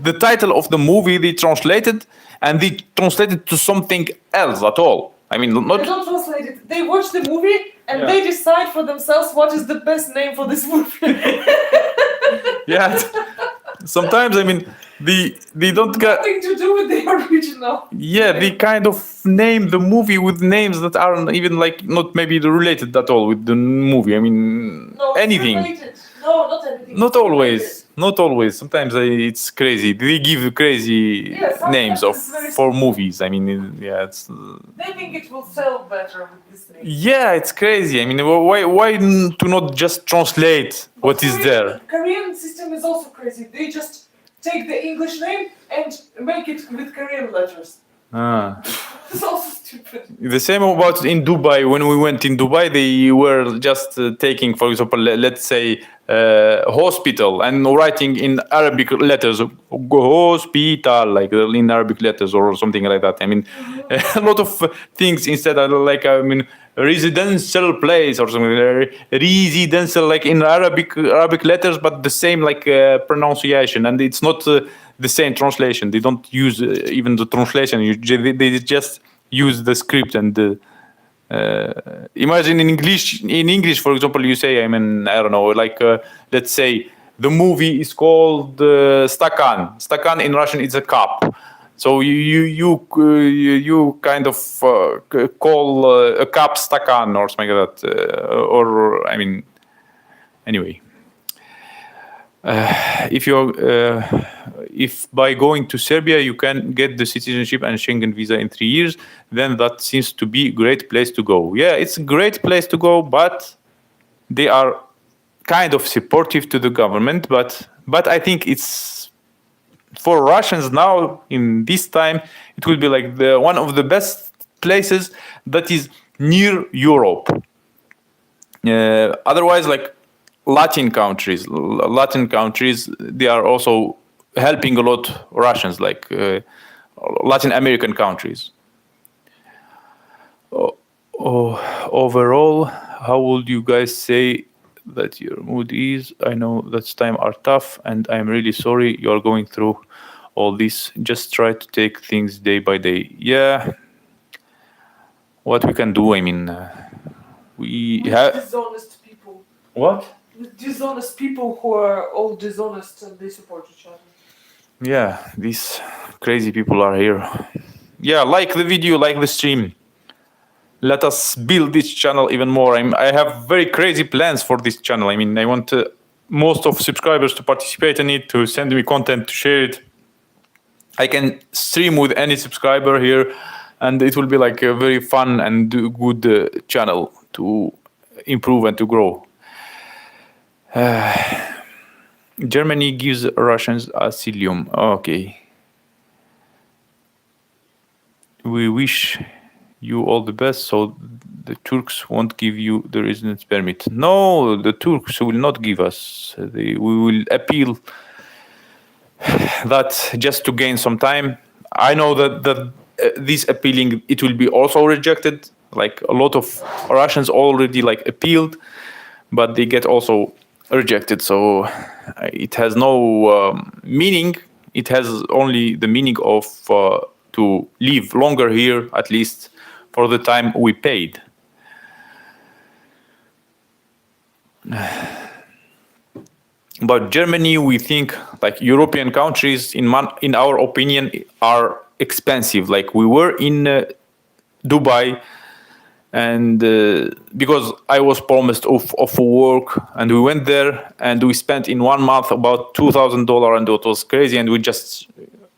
the title of the movie they translated, and they translated to something else at all. I mean, not. They don't translate it. They watch the movie and they decide for themselves what is the best name for this movie. Yeah. Sometimes, they don't get nothing to do with the original. Yeah, they kind of name the movie with names that aren't even like not maybe related at all with the movie. No, anything. Related. No, not anything. Not always. Not always. Sometimes it's crazy. They give crazy names for movies. It's. They think it will sell better with this name. Yeah, it's crazy. Why to not just translate what is there? Korean system is also crazy. They just take the English name and make it with Korean letters. It's also stupid. The same about in Dubai. When we went in Dubai, they were just taking, for example, let's say hospital and writing in Arabic letters, hospital, like in Arabic letters or something like that. I mean, a lot of things instead of like, I mean, residential place or something, residential, like in Arabic letters, but the same like pronunciation, and it's not the same translation. They don't use even the translation. They just use the script and imagine in English, for example, you say, I mean, I don't know, like let's say the movie is called Stakan. Stakan in Russian is a cup. So you kind of call a cup Stakan or something like that, or I mean, anyway. If by going to Serbia you can get the citizenship and Schengen visa in 3 years, then that seems to be a great place to go. Yeah, it's a great place to go, but they are kind of supportive to the government. But I think it's for Russians now in this time, it will be like one of the best places that is near Europe. Otherwise, like Latin countries, they are also helping a lot Russians, like Latin American countries. Overall, how would you guys say that your mood is? I know that times are tough, and I'm really sorry you're going through all this. Just try to take things day by day. Yeah. What we can do? I mean, we have dishonest people. What? Dishonest people who are all dishonest and they support each other. Yeah, these crazy people are here. Yeah, like the video, like the stream. Let us build this channel even more. I have very crazy plans for this channel. I mean, I want most of subscribers to participate in it, to send me content, to share it. I can stream with any subscriber here, and it will be like a very fun and good channel to improve and to grow. Germany gives Russians asylum. Okay. We wish you all the best, so the Turks won't give you the residence permit. No, the Turks will not give us. We will appeal that just to gain some time. I know that this appealing, it will be also rejected. Like a lot of Russians already like appealed, but they get also rejected. So it has no meaning. It has only the meaning of to live longer here, at least for the time we paid. But Germany, we think, like European countries, in our opinion, are expensive. Like we were in Dubai, and because I was promised of work, and we went there, and we spent in 1 month about $2,000, and it was crazy, and we just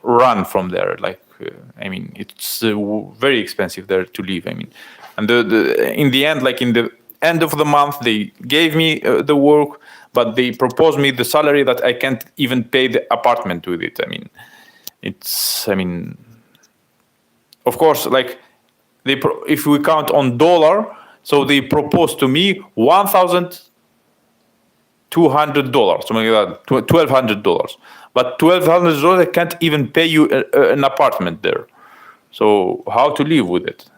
ran from there. Like, I mean, it's very expensive there to live. I mean, and in the end, like in the end of the month, they gave me the work, but they proposed me the salary that I can't even pay the apartment with it. I mean, of course, like if we count on dollar, so they proposed to me $1,200, something like that, $1,200. But $1,200, I can't even pay you an apartment there. So how to live with it?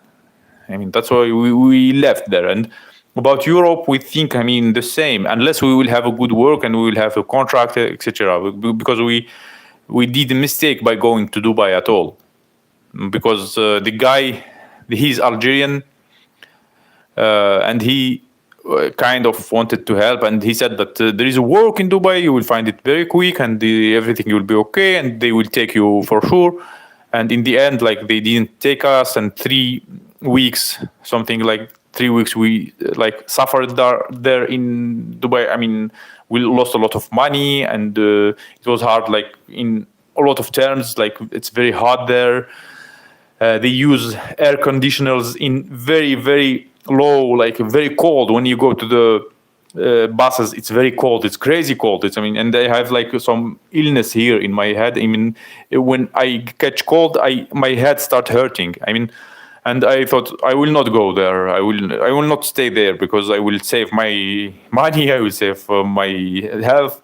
I mean, that's why we left there. And about Europe, we think, I mean, the same, unless we will have a good work and we will have a contract, etc. Because we did a mistake by going to Dubai at all. Because the guy, he's Algerian, and he kind of wanted to help, and he said that there is a work in Dubai, you will find it very quick, and everything will be okay, and they will take you for sure. And in the end, like, they didn't take us, and 3 weeks, something like 3 weeks, we like suffered there in Dubai. I mean, we lost a lot of money, and it was hard, like in a lot of terms, like it's very hot there. They use air conditioners in very, very low, like very cold. When you go to the buses, it's very cold. It's crazy cold. And I have like some illness here in my head. I mean, when I catch cold, my head start hurting. I mean, And I thought I will not go there. I will not stay there because I will save my money. I will save my health.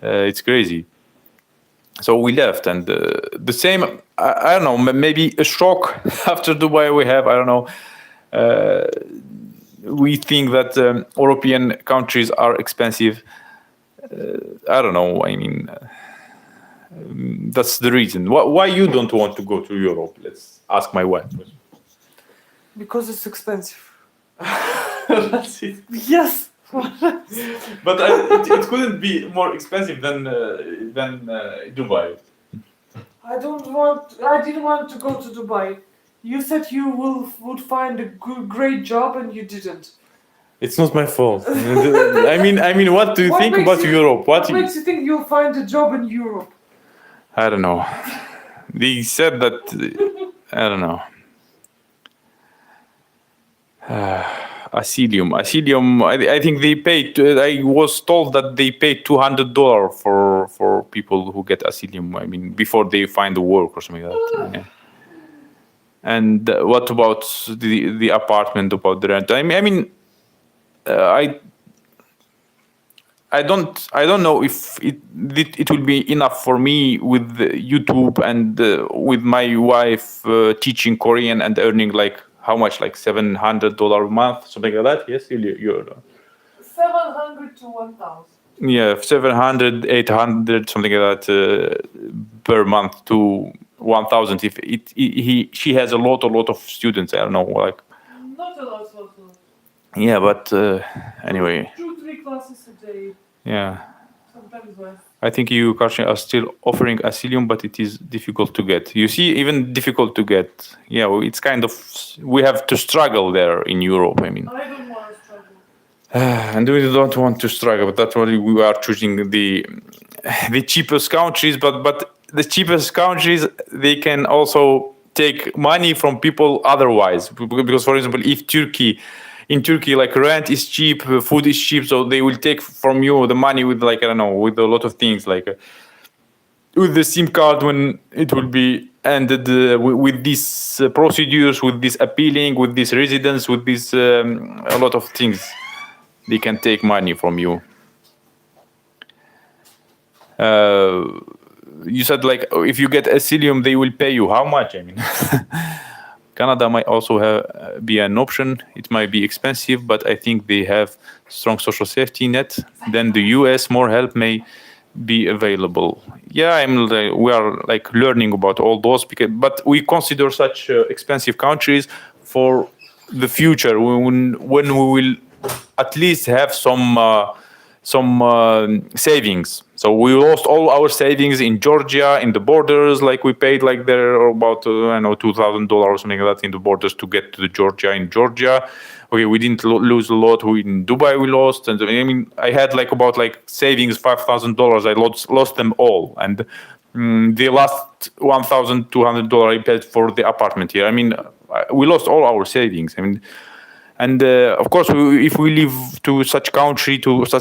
It's crazy. So we left, and the same. I don't know. Maybe a shock after Dubai. We have. I don't know. We think that European countries are expensive. I don't know. I mean, that's the reason. Why you don't want to go to Europe? Let's ask my wife. Because it's expensive. That's it. Yes. But it couldn't be more expensive than Dubai. I didn't want to go to Dubai. You said you would find a great job and you didn't. It's not my fault. I mean, what do you think about Europe? What makes you think you'll find a job in Europe? I don't know. They said that. I don't know. Asylum. I think they paid. I was told that they paid $200 for people who get asylum. I mean, before they find a work or something like that. Yeah. And what about the apartment? About the rent? I mean, I don't know if it will be enough for me with YouTube and with my wife teaching Korean and earning like. How much? Like $700 a month, something like that. Yes, you're 700 to 1,000. Yeah, 700, 800, something like that per month to 1,000. If she has a lot of students. I don't know, like. Not a lot. Yeah, but anyway. 2-3 classes a day. Yeah. Sometimes less. I think you, Karshan, are still offering asylum, but it is difficult to get. You see, even difficult to get. Yeah, it's kind of, we have to struggle there in Europe, I mean. I don't want to struggle. And we don't want to struggle, but that's why we are choosing the cheapest countries. But the cheapest countries, they can also take money from people otherwise. Because, for example, if in Turkey, like rent is cheap, food is cheap, so they will take from you the money with like, I don't know, with a lot of things, like with the SIM card when it will be ended, with these procedures, with this appealing, with this residence, with this a lot of things, they can take money from you. You said like if you get asylum, they will pay you. How much? I mean. Canada might also be an option. It might be expensive, but I think they have strong social safety net. Then the US, more help may be available. Yeah, we are like learning about all those, but we consider such expensive countries for the future when we will at least have some savings. So we lost all our savings in Georgia, in the borders, like we paid like there about $2,000 or something like that in the borders to get to the Georgia. In Georgia, okay, we didn't lose a lot. In Dubai we lost, and I mean I had like about like savings $5,000. I lost them all, and the last $1,200 I paid for the apartment here. I mean we lost all our savings. I mean. And of course, if we live to such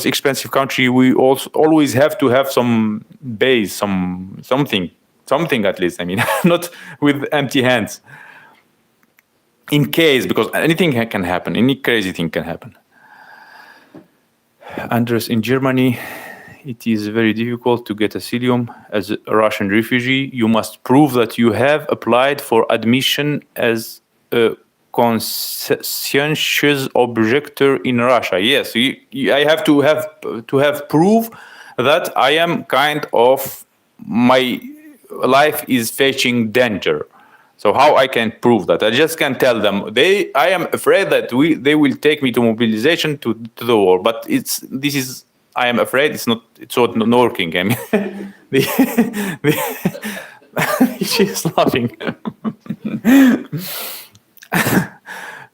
expensive country, we also always have to have some base, something at least. I mean, not with empty hands. In case, because anything can happen, any crazy thing can happen. Andres, in Germany, it is very difficult to get asylum as a Russian refugee. You must prove that you have applied for admission as a conscientious objector in Russia. Yes, I have to have proof that I am kind of my life is facing danger. So how I can prove that? I just can't tell them. I am afraid that they will take me to mobilization to the war. But I am afraid it's not working. I mean, she's laughing.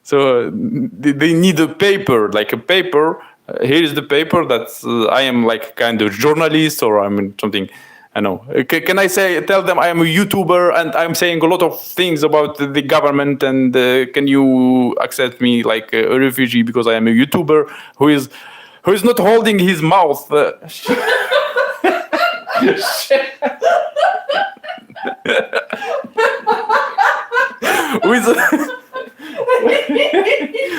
So they need a paper, like a paper. Here is the paper that I am like kind of journalist or I'm something. I know. Can I tell them I am a YouTuber and I'm saying a lot of things about the government and can you accept me like a refugee because I am a YouTuber who is not holding his mouth?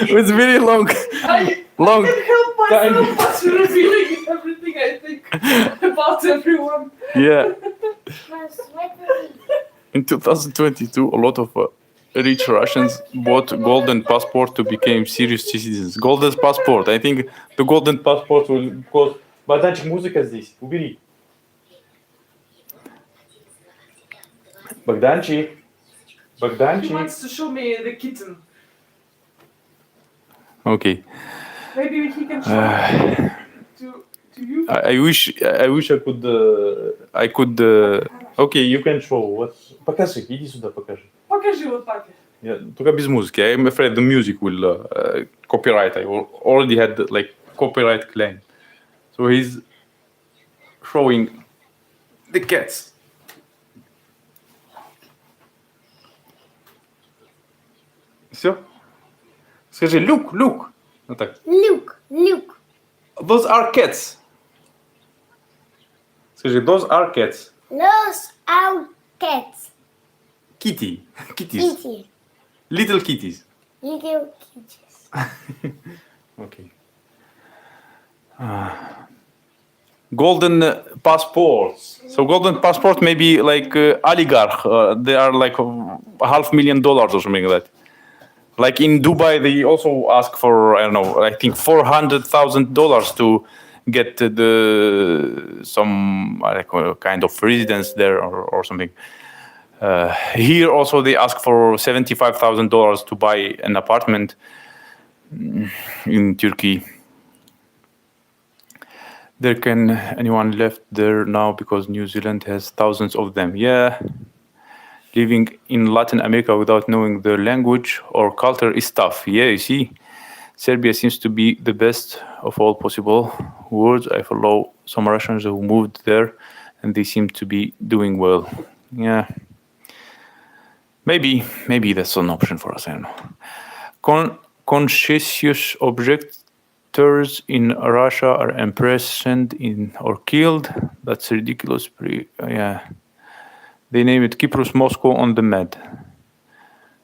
It's very long. I Long. can't help myself but revealing everything I think about everyone. Yeah. In 2022, a lot of rich Russians bought golden passport to become serious citizens. Golden passport. I think the golden passport will cost. Богданчик, музыка здесь. Убери. Богданчик. He Богданчик. wants to show me the kitten. Okay. Maybe he can show to you. I wish I could. Okay, you can show. What? Покажи. Иди сюда, покажи. Покажи вот так. Только без музыки. I'm afraid the music will copyright. I already had like copyright claim. So he's showing the cats. Все? Скажи, look. Вот так. Look. Those are cats. Скажи, those are cats. Those are cats. Kitties. Kitty. Little kitties. Little kitties. Okay. Golden passports. So golden passport may be like oligarch. They are like $500,000 or something like that. Like in Dubai, they also ask for, I don't know, I think $400,000 to get some like kind of residence there or something. Here also they ask for $75,000 to buy an apartment in Turkey. There can anyone left there now because New Zealand has thousands of them. Yeah. Living in Latin America without knowing the language or culture is tough. Yeah, you see, Serbia seems to be the best of all possible worlds. I follow some Russians who moved there, and they seem to be doing well. Yeah, maybe that's an option for us. I don't know. Conscientious objectors in Russia are imprisoned or killed. That's ridiculous. Yeah. They name it Kyprus, Moscow on the Med.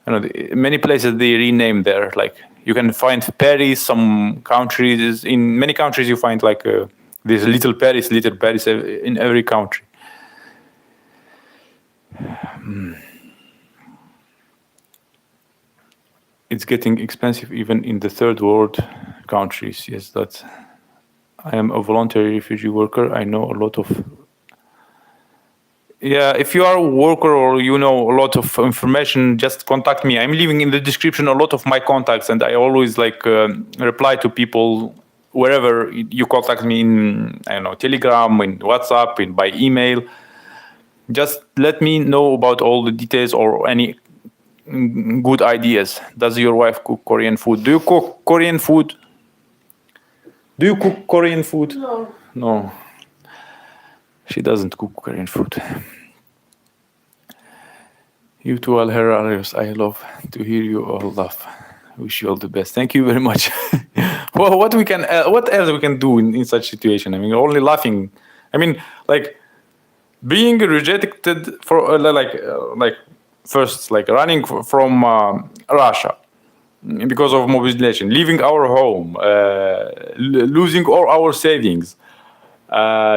I know many places they rename there. Like you can find Paris, some countries. In many countries you find like this little Paris in every country. It's getting expensive even in the third world countries. Yes, that's. I am a voluntary refugee worker. I know a lot of. Yeah, if you are a worker or you know a lot of information, just contact me. I'm leaving in the description a lot of my contacts, and I always like reply to people wherever you contact me in, I don't know, Telegram, in WhatsApp, by email. Just let me know about all the details or any good ideas. Does your wife cook Korean food? Do you cook Korean food? Do you cook Korean food? No. She doesn't cook Korean food. You too, Al Herarios. I love to hear you all laugh. Wish you all the best. Thank you very much. Well, what else we can do in such situation? I mean, only laughing. I mean, like being rejected for like first like running from Russia because of mobilization, leaving our home, losing all our savings.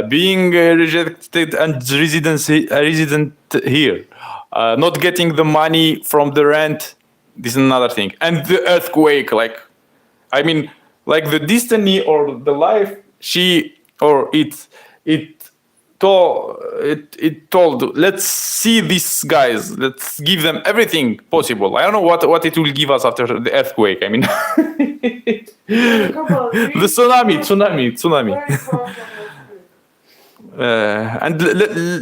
Being rejected and resident here, not getting the money from the rent. This is another thing, and the earthquake. Like, I mean, like the destiny or the life it told. Let's see these guys. Let's give them everything possible. I don't know what it will give us after the earthquake. I mean, the tsunami. And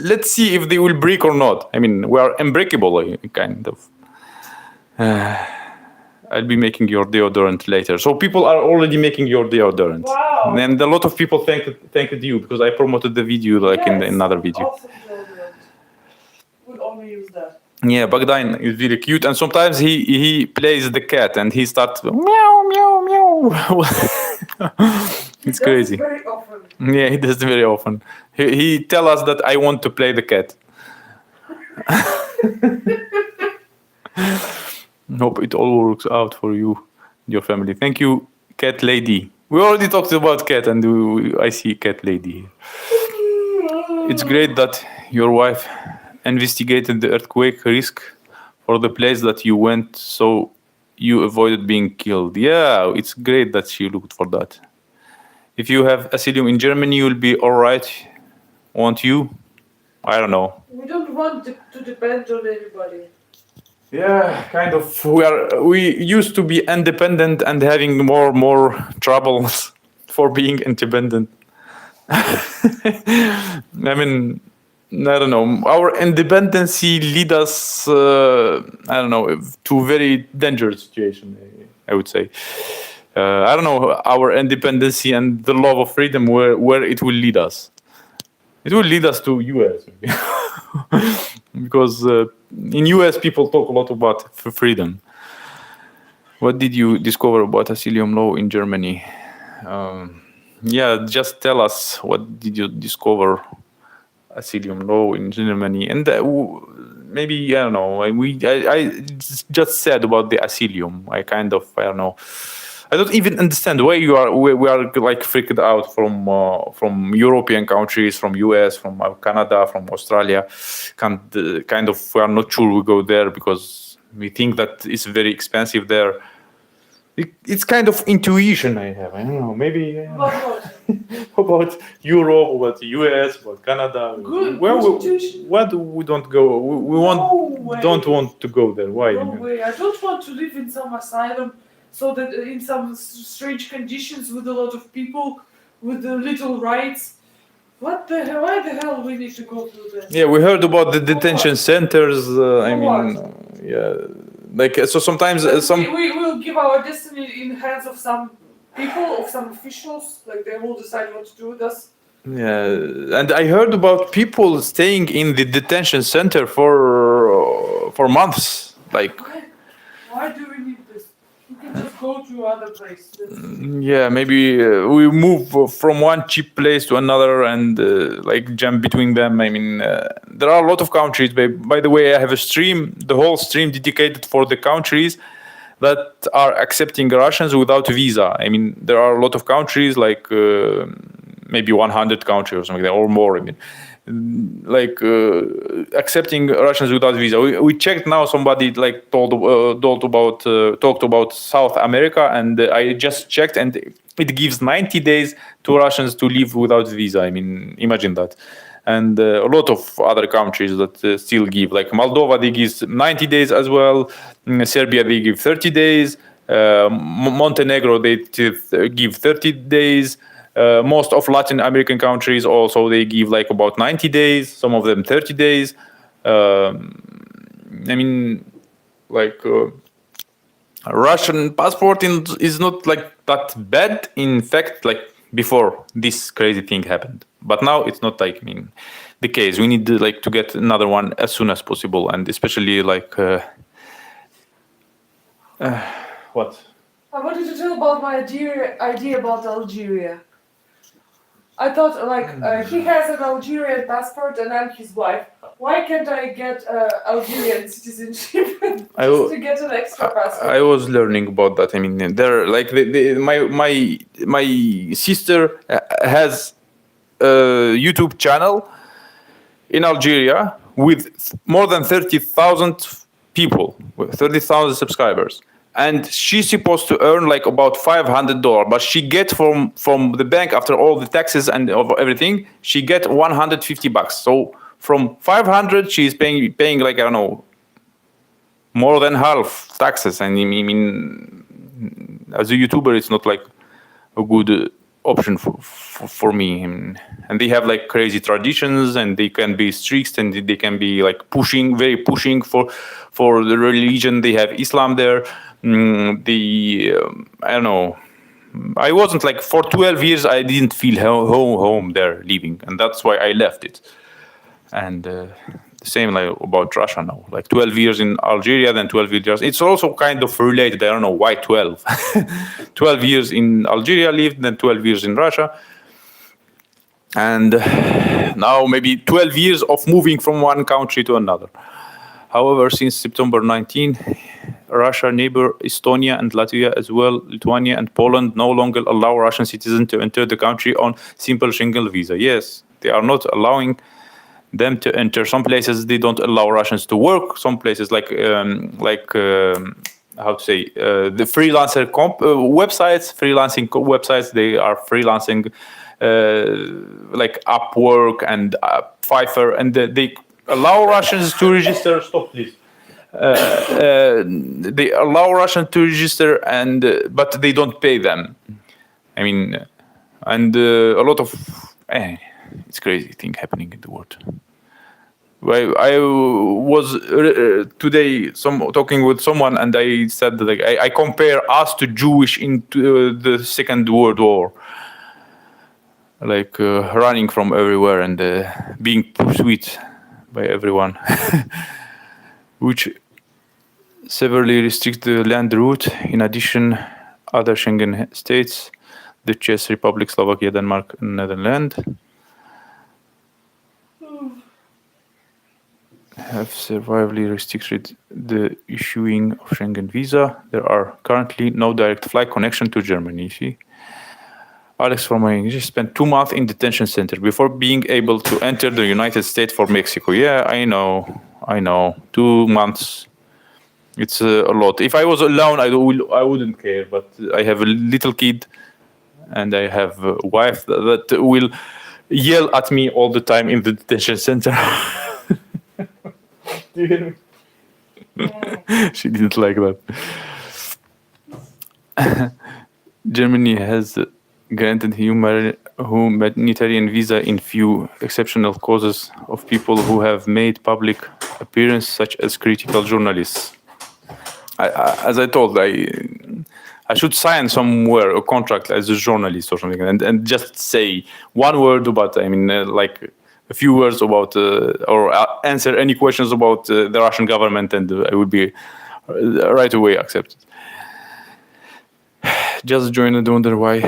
let's see if they will break or not. I mean, we are unbreakable, kind of. I'll be making your deodorant later. So people are already making your deodorant. Wow. And a lot of people thanked you because I promoted the video like in another video. Awesome deodorant. We'll only use that. Yeah, Bogdan is very cute, and sometimes he plays the cat and he starts meow meow meow. It's crazy. Very often. Yeah, he does very often. He tell us that I want to play the cat. Hope it all works out for you. your family. Thank you, Cat Lady. We already talked about cat, and I see Cat Lady. It's great that your wife investigated the earthquake risk for the place that you went, so you avoided being killed. Yeah, it's great that she looked for that. If you have asylum in Germany, you'll be all right, won't you? I don't know. We don't want to depend on anybody. Yeah, kind of. We used to be independent and having more troubles for being independent. I mean, I don't know. Our independency lead us, I don't know, to a very dangerous situation, I would say. I don't know, our independency and the love of freedom, where it will lead us. It will lead us to US, maybe. Because in US people talk a lot about freedom. What did you discover about asylum law in Germany? Yeah, just tell us, what did you discover asylum law in Germany? And maybe, I don't know, I just said about the asylum. I don't know. I don't even understand why we are like freaked out from European countries, from US, from Canada, from Australia. Kind of, we are not sure we go there because we think that it's very expensive there. It's kind of intuition I have. I don't know. Maybe about Europe, about the US, about Canada. Good intuition. What we don't go? We don't want to go there. Why? No way. I don't want to live in some asylum. So that in some strange conditions with a lot of people with the little rights. What the hell? Why the hell we need to go through that? Yeah, we heard about the detention centers. Yeah, like so sometimes we will give our destiny in the hands of some people, of some officials. Like they will decide what to do with us. Yeah, and I heard about people staying in the detention center for months. Like, why do we need this? We can just go to other places. Yeah, maybe we move from one cheap place to another and like jump between them. I mean, there are a lot of countries. By the way, I have a stream, the whole stream dedicated for the countries that are accepting Russians without visa. I mean, there are a lot of countries, like maybe 100 countries or something like that, or more. I mean, like accepting Russians without visa. We checked now. Somebody like talked about South America, and I just checked, and it gives 90 days to Russians to live without visa. I mean, imagine that. And a lot of other countries that still give, like Moldova, they give 90 days as well. Serbia, they give 30 days. Montenegro, they give 30 days. Most of Latin American countries also, they give like about 90 days, some of them 30 days. I mean, like a Russian passport is not like that bad. In fact, like before this crazy thing happened. But now it's not like, I mean, the case. We need to get another one as soon as possible, and especially like what? I wanted to tell about my idea about Algeria. I thought, like, he has an Algerian passport and I'm his wife. Why can't I get Algerian citizenship just to get an extra passport? I was learning about that. I mean, there, like, my sister has a YouTube channel in Algeria with more than 30,000 people, with 30,000 subscribers. And she's supposed to earn like about $500, but she get from the bank, after all the taxes and of everything, she get $150. So from 500, she's paying like, I don't know, more than half taxes. And I mean, as a YouTuber, it's not like a good option for me. And they have like crazy traditions, and they can be strict, and they can be like very pushing for the religion. They have Islam there. I don't know. I wasn't like, for 12 years, I didn't feel home there living, and that's why I left it. And the same like about Russia now, like 12 years in Algeria, then 12 years. It's also kind of related. I don't know why 12. 12 years in Algeria lived, then 12 years in Russia. And now maybe 12 years of moving from one country to another. However, since September 19, Russia neighbor Estonia and Latvia, as well Lithuania and Poland, no longer allow Russian citizens to enter the country on simple Schengen visa. Yes, they are not allowing them to enter. Some places they don't allow Russians to work. Some places how to say, the freelancer websites, they are freelancing like Upwork and Fiverr, and they allow Russians to register. Stop, please. They allow Russians to register, but they don't pay them. I mean, and a lot of it's crazy thing happening in the world. I was today talking with someone, and I said that I compare us to Jewish into the Second World War, like running from everywhere and being pursued by everyone, which severely restricts the land route. In addition, other Schengen states, the Czech Republic, Slovakia, Denmark, and Netherlands, have severely restricted the issuing of Schengen visa. There are currently no direct flight connection to Germany. See? Alex from my English spent 2 months in detention center before being able to enter the United States for Mexico. Yeah, I know. 2 months. It's a lot. If I was alone, I wouldn't care. But I have a little kid, and I have a wife that will yell at me all the time in the detention center. Do you hear me? Yeah. She didn't like that. Germany has granted humanitarian visa in few exceptional causes of people who have made public appearance, such as critical journalists. As I told, I should sign somewhere a contract as a journalist or something, and just say one word about, like a few words about, or answer any questions about the Russian government, and I would be right away accepted. Just joined and wonder why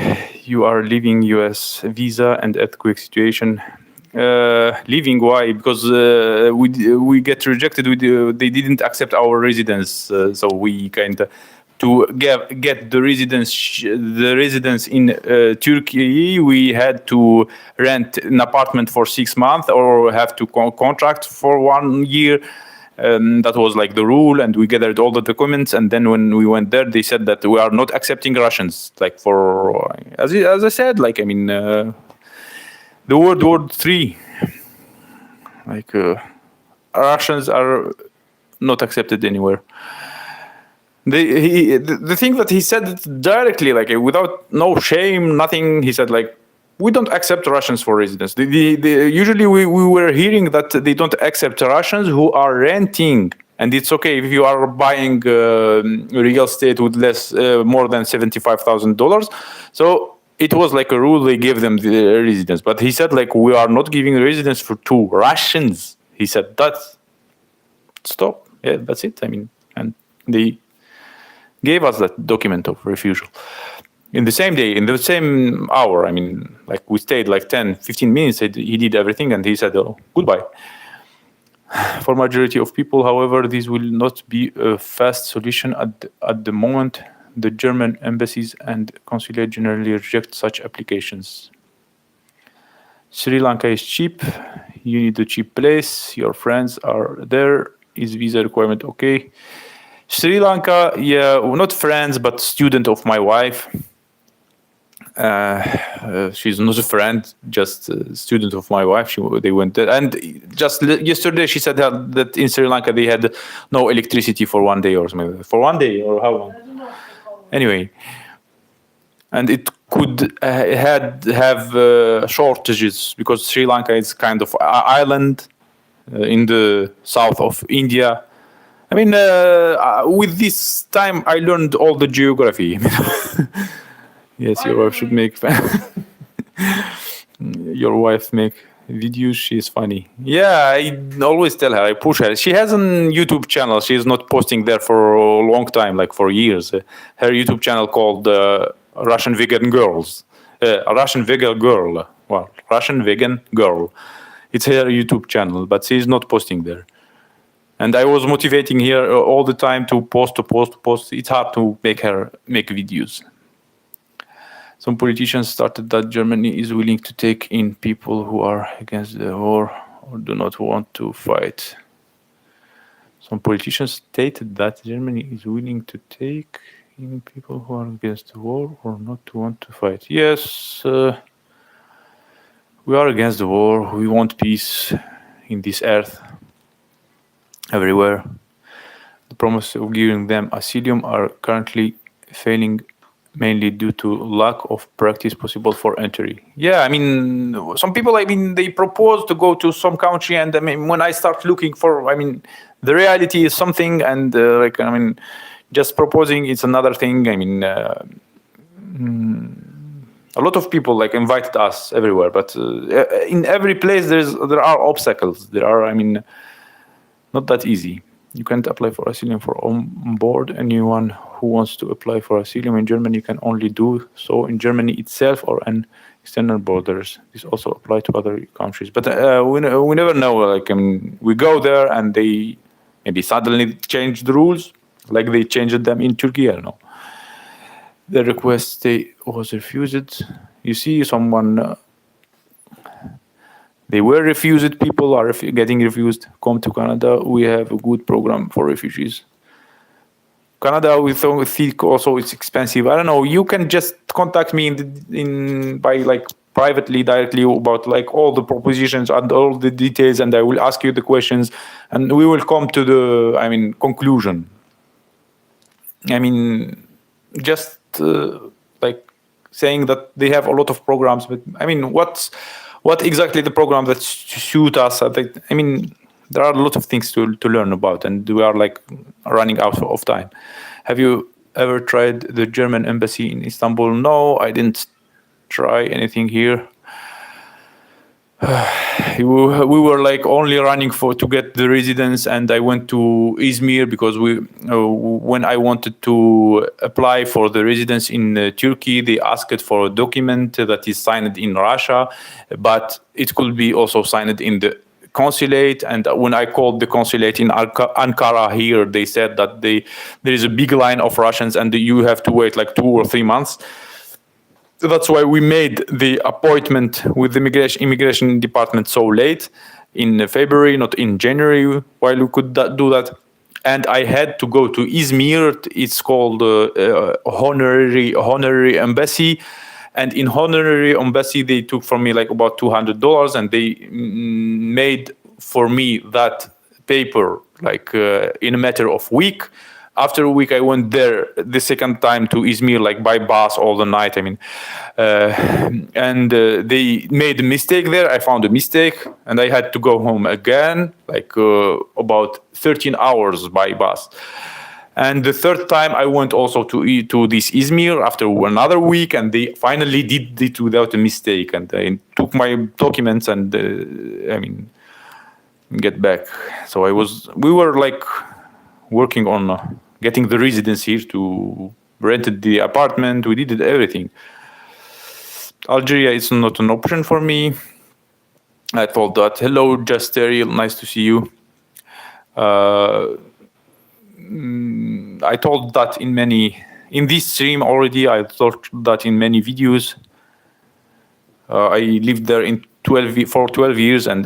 you are leaving US visa and earthquake situation. Leaving, why? Because we get rejected. They didn't accept our residence, so we kind of to get the residence in Turkey. We had to rent an apartment for 6 months or have to contract for 1 year. That was like the rule, and we gathered all the documents. And then when we went there, they said that we are not accepting Russians. Like for as I said, the World War III. Russians are not accepted anywhere. The thing that he said directly, without no shame, nothing. He said we don't accept Russians for residence. Usually we were hearing that they don't accept Russians who are renting, and it's okay if you are buying real estate with more than $75,000. So it was like a rule, they gave them the residence. But he said we are not giving residence to Russians. He said stop. Yeah, that's it. And they gave us that document of refusal. In the same day, in the same hour, we stayed 10, 15 minutes, he did everything, and he said, goodbye. For majority of people, however, this will not be a fast solution at the moment. The German embassies and consulate generally reject such applications. Sri Lanka is cheap. You need a cheap place. Your friends are there. Is visa requirement okay? Sri Lanka, yeah, not friends, but student of my wife. She's not a friend, just a student of my wife. They went there, and just yesterday she said that in Sri Lanka they had no electricity for 1 day or something. For 1 day or how long? Anyway, and it could have shortages because Sri Lanka is kind of an island in the south of India. With this time I learned all the geography. Yes, your wife should make your wife make videos. She is funny. Yeah, I always tell her, I push her. She has a YouTube channel. She is not posting there for a long time, for years. Her YouTube channel called Russian Vegan Girls. Russian Vegan Girl. Well, Russian Vegan Girl. It's her YouTube channel, but she is not posting there. And I was motivating here all the time to post. It's hard to make videos. Some politicians started that Germany is willing to take in people who are against the war or do not want to fight. Some politicians stated that Germany is willing to take in people who are against the war or not to want to fight. Yes, we are against the war. We want peace in this earth, everywhere. The promise of giving them asylum are currently failing, mainly due to lack of practice possible for entry. Yeah, I mean, some people, they propose to go to some country, and when I start looking for, the reality is something, and just proposing is another thing. A lot of people invited us everywhere, but in every place there are obstacles. There are, not that easy. You can't apply for asylum for on board. Anyone who wants to apply for asylum in Germany can only do so in Germany itself or an external borders. This also applies to other countries. But we never know. We go there and they maybe suddenly change the rules, like they changed them in Turkey. I don't know. The request was refused. You see, someone. They were refused. People are getting refused. Come to Canada. We have a good program for refugees. Canada, we think also it's expensive. I don't know. You can just contact me by privately, directly about all the propositions and all the details, and I will ask you the questions, and we will come to the conclusion. Just saying that they have a lot of programs, but what exactly the program that suit us? There are a lot of things to learn about, and we are running out of time. Have you ever tried the German embassy in Istanbul? No, I didn't try anything here. We were only running to get the residence, and I went to Izmir because when I wanted to apply for the residence in Turkey, they asked for a document that is signed in Russia, but it could be also signed in the consulate. And when I called the consulate in Ankara here, they said that there is a big line of Russians and you have to wait 2 or 3 months. That's why we made the appointment with the immigration department so late, in February, not in January, while we could do that. And I had to go to Izmir. It's called honorary embassy. And in honorary embassy, they took from me about $200, and they made for me that paper in a matter of week. After a week, I went there the second time to Izmir, by bus all the night. And they made a mistake there. I found a mistake, and I had to go home again, about 13 hours by bus. And the third time, I went also to this Izmir after another week, and they finally did it without a mistake. And they took my documents and, get back. So we were working on getting the residence here, to rented the apartment. We did everything. Algeria is not an option for me. I thought that, hello, Justeri, nice to see you. I told that in this stream already. I thought that in many videos. I lived there for 12 years, and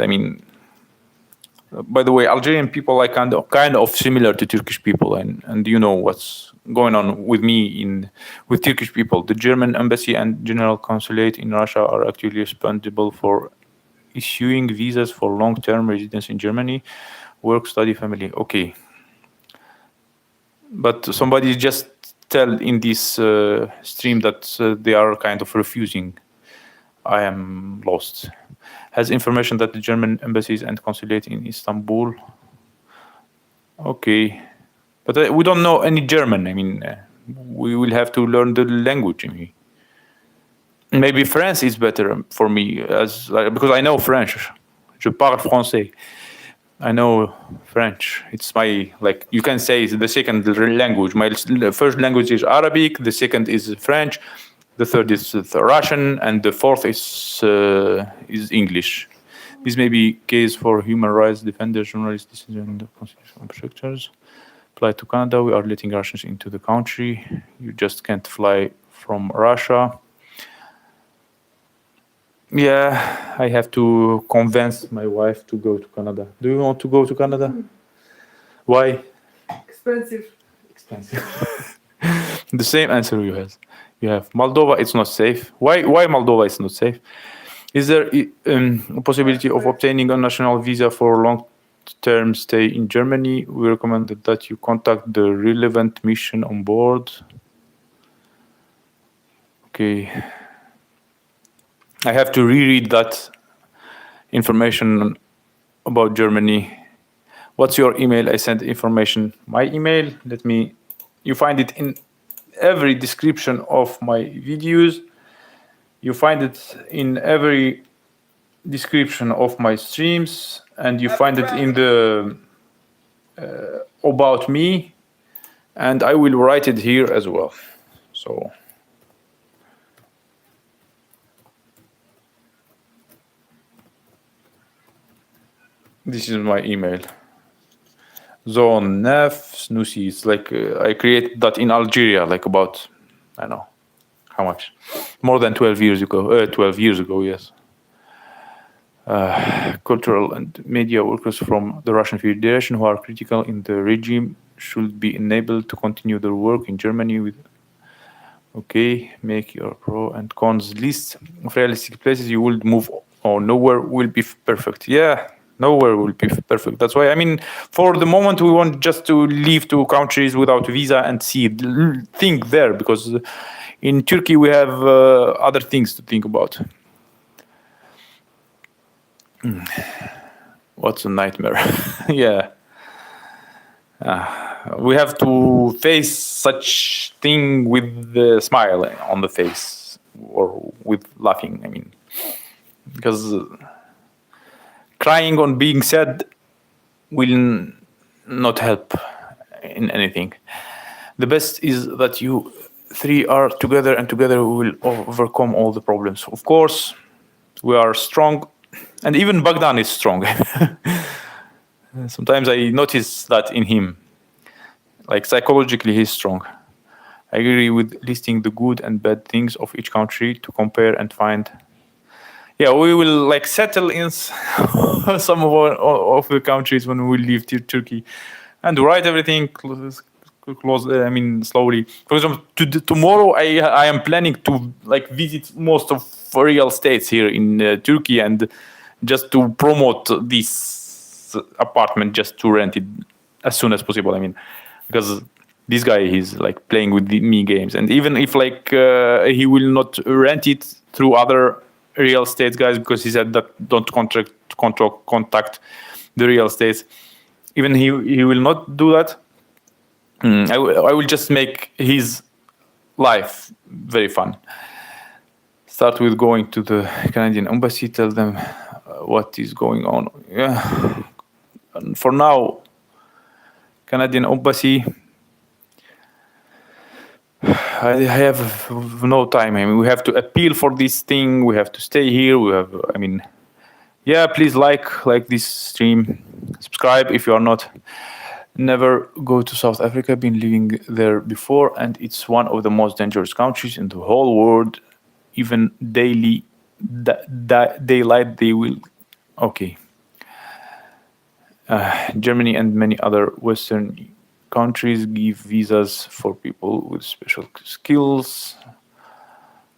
by the way, Algerian people are kind of similar to Turkish people, and you know what's going on with me with Turkish people. The German embassy and general consulate in Russia are actually responsible for issuing visas for long-term residence in Germany, work, study, family. Okay, but somebody just tell in this stream that they are kind of refusing. I am lost. Has information that the German embassies and consulate in Istanbul. Okay, but we don't know any German. We will have to learn the language. Maybe French is better for me, because I know French. Je parle français. I know French. It's my, you can say, it's the second language. My first language is Arabic. The second is French. The third is Russian, and the fourth is English. This may be case for human rights defenders, journalists, dissidents, and constitutional protectors. Fly to Canada. We are letting Russians into the country. You just can't fly from Russia. Yeah, I have to convince my wife to go to Canada. Do you want to go to Canada? Why? Expensive. Expensive. The same answer you have. You have Moldova. It's not safe. Why Moldova is not safe? Is there a possibility of obtaining a national visa for long-term stay in Germany? We recommend that you contact the relevant mission on board. Okay. I have to reread that information about Germany. What's your email? I sent information. My email, you find it in every description of my videos. You find it in every description of my streams, and you find it in the about me, and I will write it here as well. So this is my email. Zone Nef Snoussi. It's like I created that in Algeria, like about, I don't know how much, more than 12 years ago. 12 years ago, yes. Cultural and media workers from the Russian Federation who are critical in the regime should be enabled to continue their work in Germany with. Okay, make your pro and cons list of realistic places you would move, or nowhere will be perfect. Yeah. Nowhere will be perfect. That's why, I mean, for the moment, we want just to leave to countries without visa and think there, because in Turkey we have other things to think about. What's a nightmare? Yeah. We have to face such thing with the smile on the face, or with laughing, I mean, because crying on being sad will not help in anything. The best is that you three are together, and together we will overcome all the problems. Of course, we are strong, and even Bogdan is strong. Sometimes I notice that in him. Like psychologically, he's strong. I agree with listing the good and bad things of each country to compare and find. Yeah, we will like settle in some of the countries when we leave Turkey, and write everything close. I mean, slowly. For example, tomorrow I am planning to like visit most of real estates here in Turkey, and just to promote this apartment, just to rent it as soon as possible. I mean, because this guy, he's like playing with me games, and even if like he will not rent it through other real estate guys, because he said that don't contact the real estates. Even he will not do that. I will just make his life very fun. Start with going to the Canadian embassy, tell them what is going on. Yeah. And for now, Canadian embassy, I have no time. I mean, we have to appeal for this thing. We have to stay here. We have, I mean, yeah, please like this stream. Subscribe if you are not. Never go to South Africa. Been living there before, and it's one of the most dangerous countries in the whole world. Even daylight, they will. Okay. Germany and many other Western countries give visas for people with special skills.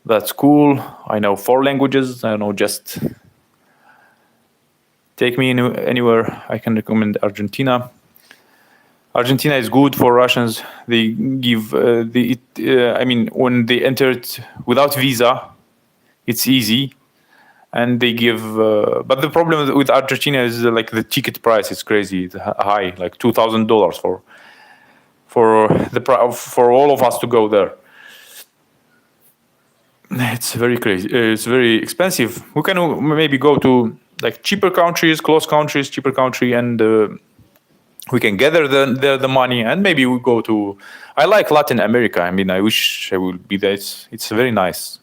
That's cool. I know 4 languages. I know just take me anywhere. I can recommend Argentina. Argentina is good for Russians. They give I mean, when they entered without visa, it's easy, and they give. But the problem with Argentina is like the ticket price is crazy, it's high, like $2,000 for all of us to go there. It's very crazy. It's very expensive. We can maybe go to like cheaper countries, cheaper country, and we can gather the money, and maybe we go to. I like Latin America. I mean, I wish I would be there. It's very nice.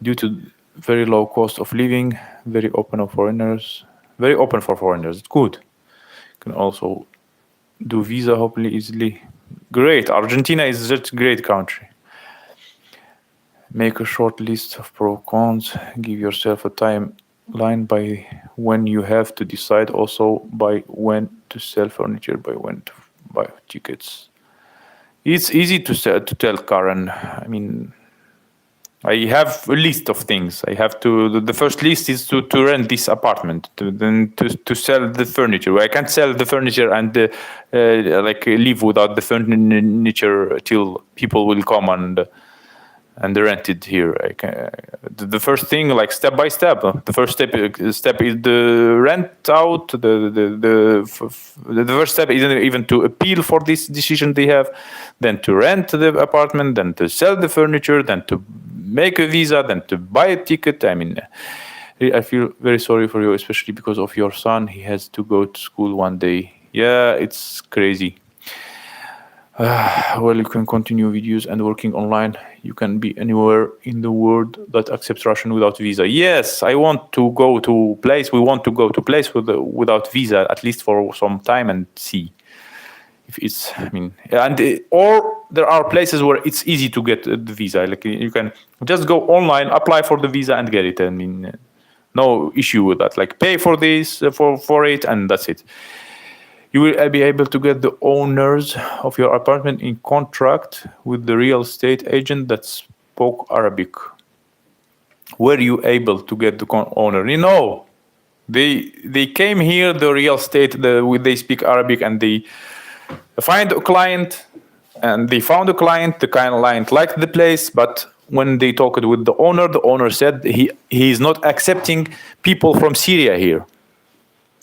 Due to very low cost of living, very open of foreigners, very open for foreigners. It's good. You can also do visa hopefully easily. Great. Argentina is such a great country. Make a short list of pro cons. Give yourself a timeline by when you have to decide. Also by when to sell furniture, by when to buy tickets. It's easy to tell Karen. I mean, I have a list of things. I have to. The first list is to rent this apartment, then to sell the furniture. I can't sell the furniture and like live without the furniture till people will come and rent it here. The first thing, like step by step. The first step is the rent out. The first step is even to appeal for this decision they have, then to rent the apartment, then to sell the furniture, then to make a visa, then to buy a ticket. I mean, I feel very sorry for you, especially because of your son. He has to go to school one day. Yeah, it's crazy. Well, you can continue videos and working online. You can be anywhere in the world that accepts Russian without visa. Yes, I want to go to place. We want to go to place without visa, at least for some time, and see if it's. I mean, or there are places where it's easy to get the visa. Like you can just go online, apply for the visa, and get it. I mean, no issue with that. Like pay for this for it, and that's it. You will be able to get the owners of your apartment in contract with the real estate agent that spoke Arabic. Were you able to get the owner? You know, they came here, the real estate, they speak Arabic, and they find a client, and they found a client. The client liked the place, but when they talked with the owner said he is not accepting people from Syria here.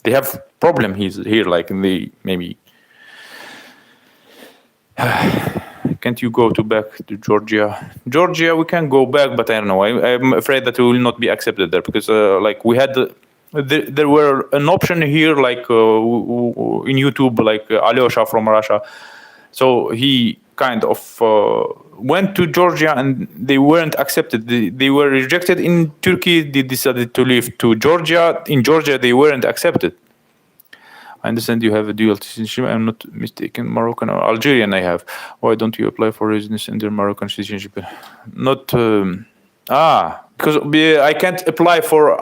They have problem here, like in the maybe. Can't you go back to Georgia? Georgia, we can go back, but I don't know. I'm afraid that we will not be accepted there because, like, we had there were an option here, like in YouTube, like Alyosha from Russia. So he kind of went to Georgia, and they weren't accepted. They were rejected in Turkey. They decided to leave to Georgia. In Georgia, they weren't accepted. I understand you have a dual citizenship. I'm not mistaken. Moroccan or Algerian I have. Why don't you apply for residence under Moroccan citizenship? Not... because I can't apply for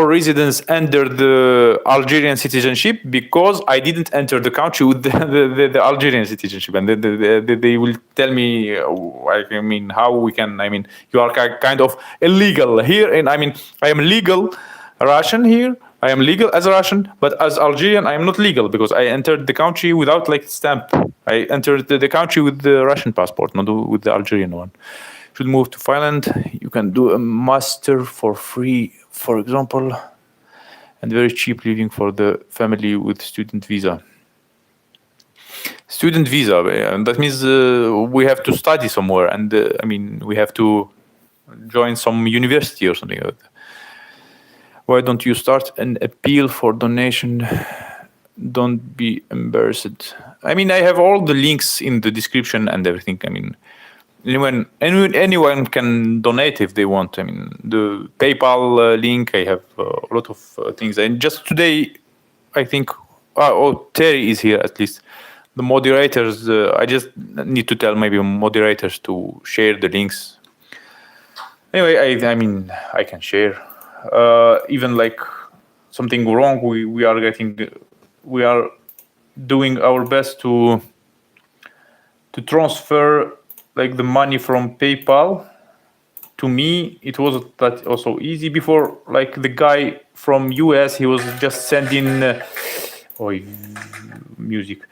residence under the Algerian citizenship because I didn't enter the country with the Algerian citizenship, and they will tell me, I mean, how we can. I mean, you are kind of illegal here, and I mean, I am legal Russian here. I am legal as a Russian, but as Algerian, I am not legal because I entered the country without like stamp. I entered the country with the Russian passport, not with the Algerian one. Should move to Finland. You can do a master for free, for example, and very cheap living for the family with student visa. Student visa, that means we have to study somewhere, and I mean, we have to join some university or something like that. Why don't you start an appeal for donation? Don't be embarrassed. I mean, I have all the links in the description and everything. I mean, anyone can donate if they want. I mean, the PayPal link, I have a lot of things. And just today, I think, Terry is here at least. The moderators, I just need to tell maybe moderators to share the links. Anyway, I mean, I can share. Even like something wrong, we are doing our best to transfer like the money from PayPal to me. It wasn't that also easy before. Like the guy from US, he was just sending music.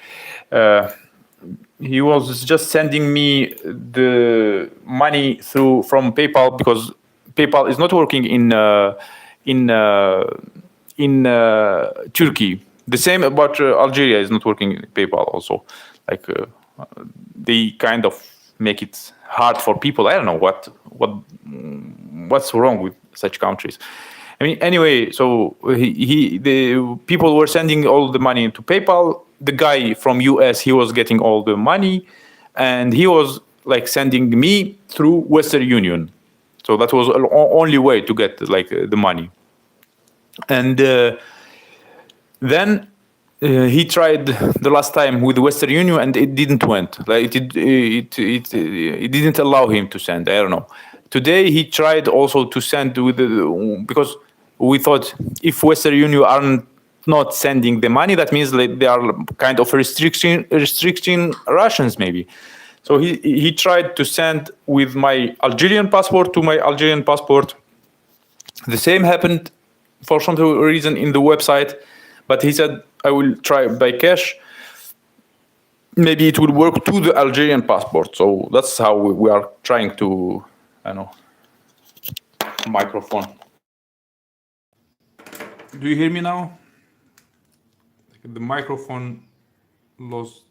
He was just sending me the money from PayPal because PayPal is not working in Turkey. The same about Algeria is not working in PayPal also. Like they kind of make it hard for people. I don't know what's wrong with such countries. I mean, anyway, so the people were sending all the money to PayPal. The guy from US, he was getting all the money, and he was like sending me through Western Union. So that was the only way to get like the money. And then he tried the last time with Western Union, and it didn't went. Like it didn't allow him to send. I don't know. Today he tried also to send with because we thought if Western Union are not sending the money, that means like they are kind of restricting Russians maybe. So he tried to send with my Algerian passport to my Algerian passport. The same happened for some reason in the website, but he said I will try by cash. Maybe it will work to the Algerian passport. So that's how we are trying to, I know. Microphone. Do you hear me now? The microphone lost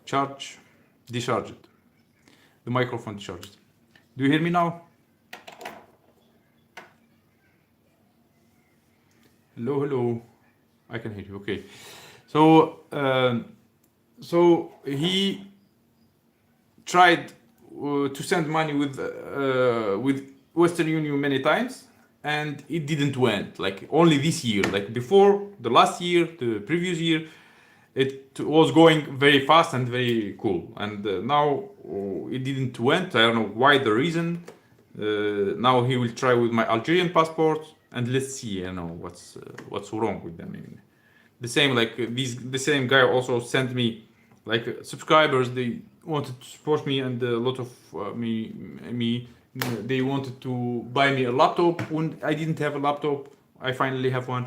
charge, discharged. The microphone discharged. Do you hear me now? Hello, hello. I can hear you. Okay. So, so he tried to send money with Western Union many times, and it didn't went. Like only this year. Like before, the last year, the previous year, it was going very fast and very cool. And now it didn't went. I don't know why the reason. Now he will try with my Algerian passport, and let's see. I know what's wrong with them. I mean, the same like the same guy also sent me like subscribers. They wanted to support me, and a lot of me. They wanted to buy me a laptop when I didn't have a laptop. I finally have one.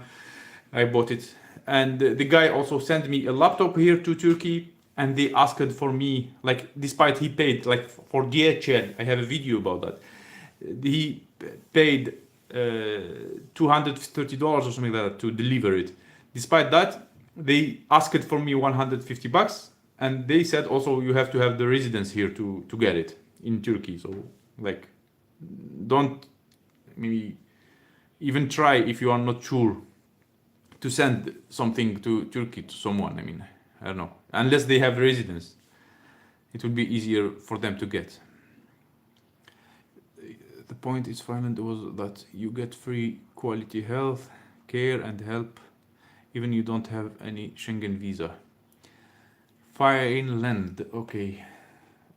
I bought it. And the guy also sent me a laptop here to Turkey, and they asked for me, like, despite he paid, like, for DHL, I have a video about that. He paid $230 or something like that to deliver it. Despite that, they asked for me $150, and they said also you have to have the residence here to get it in Turkey. So, like, don't maybe even try if you are not sure to send something to Turkey to someone. I mean, I don't know. Unless they have residence, it would be easier for them to get. The point is, Finland was that you get free quality health care and help, even you don't have any Schengen visa. Finland, okay.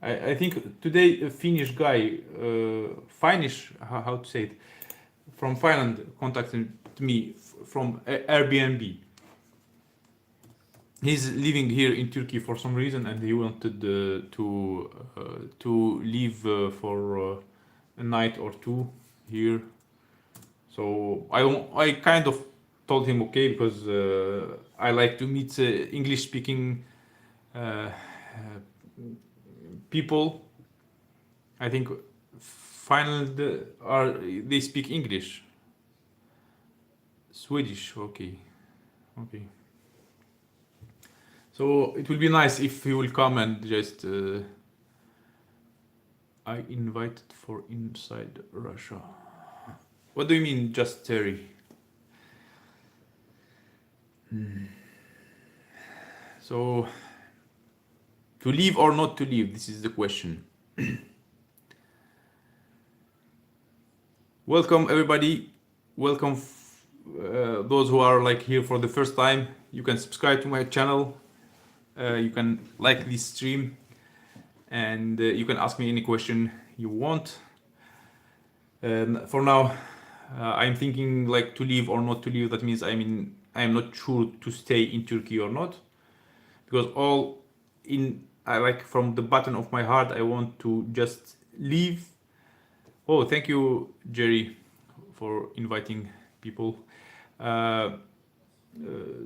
I think today a Finnish guy, Finnish, how to say it, from Finland contacted me from Airbnb. He's living here in Turkey for some reason, and he wanted to leave for a night or two here. So I kind of told him okay, because I like to meet English-speaking people. I think Finland they speak English. Swedish, okay. So it will be nice if he will come and just. I invited for inside Russia. What do you mean, just Terry? So, to leave or not to leave? This is the question. Welcome everybody. Welcome those who are like here for the first time. You can subscribe to my channel. You can like this stream, and you can ask me any question you want. For now, I'm thinking like to leave or not to leave. That means I'm not sure to stay in Turkey or not, because I like from the bottom of my heart I want to just leave. Oh, thank you, Jerry, for inviting people.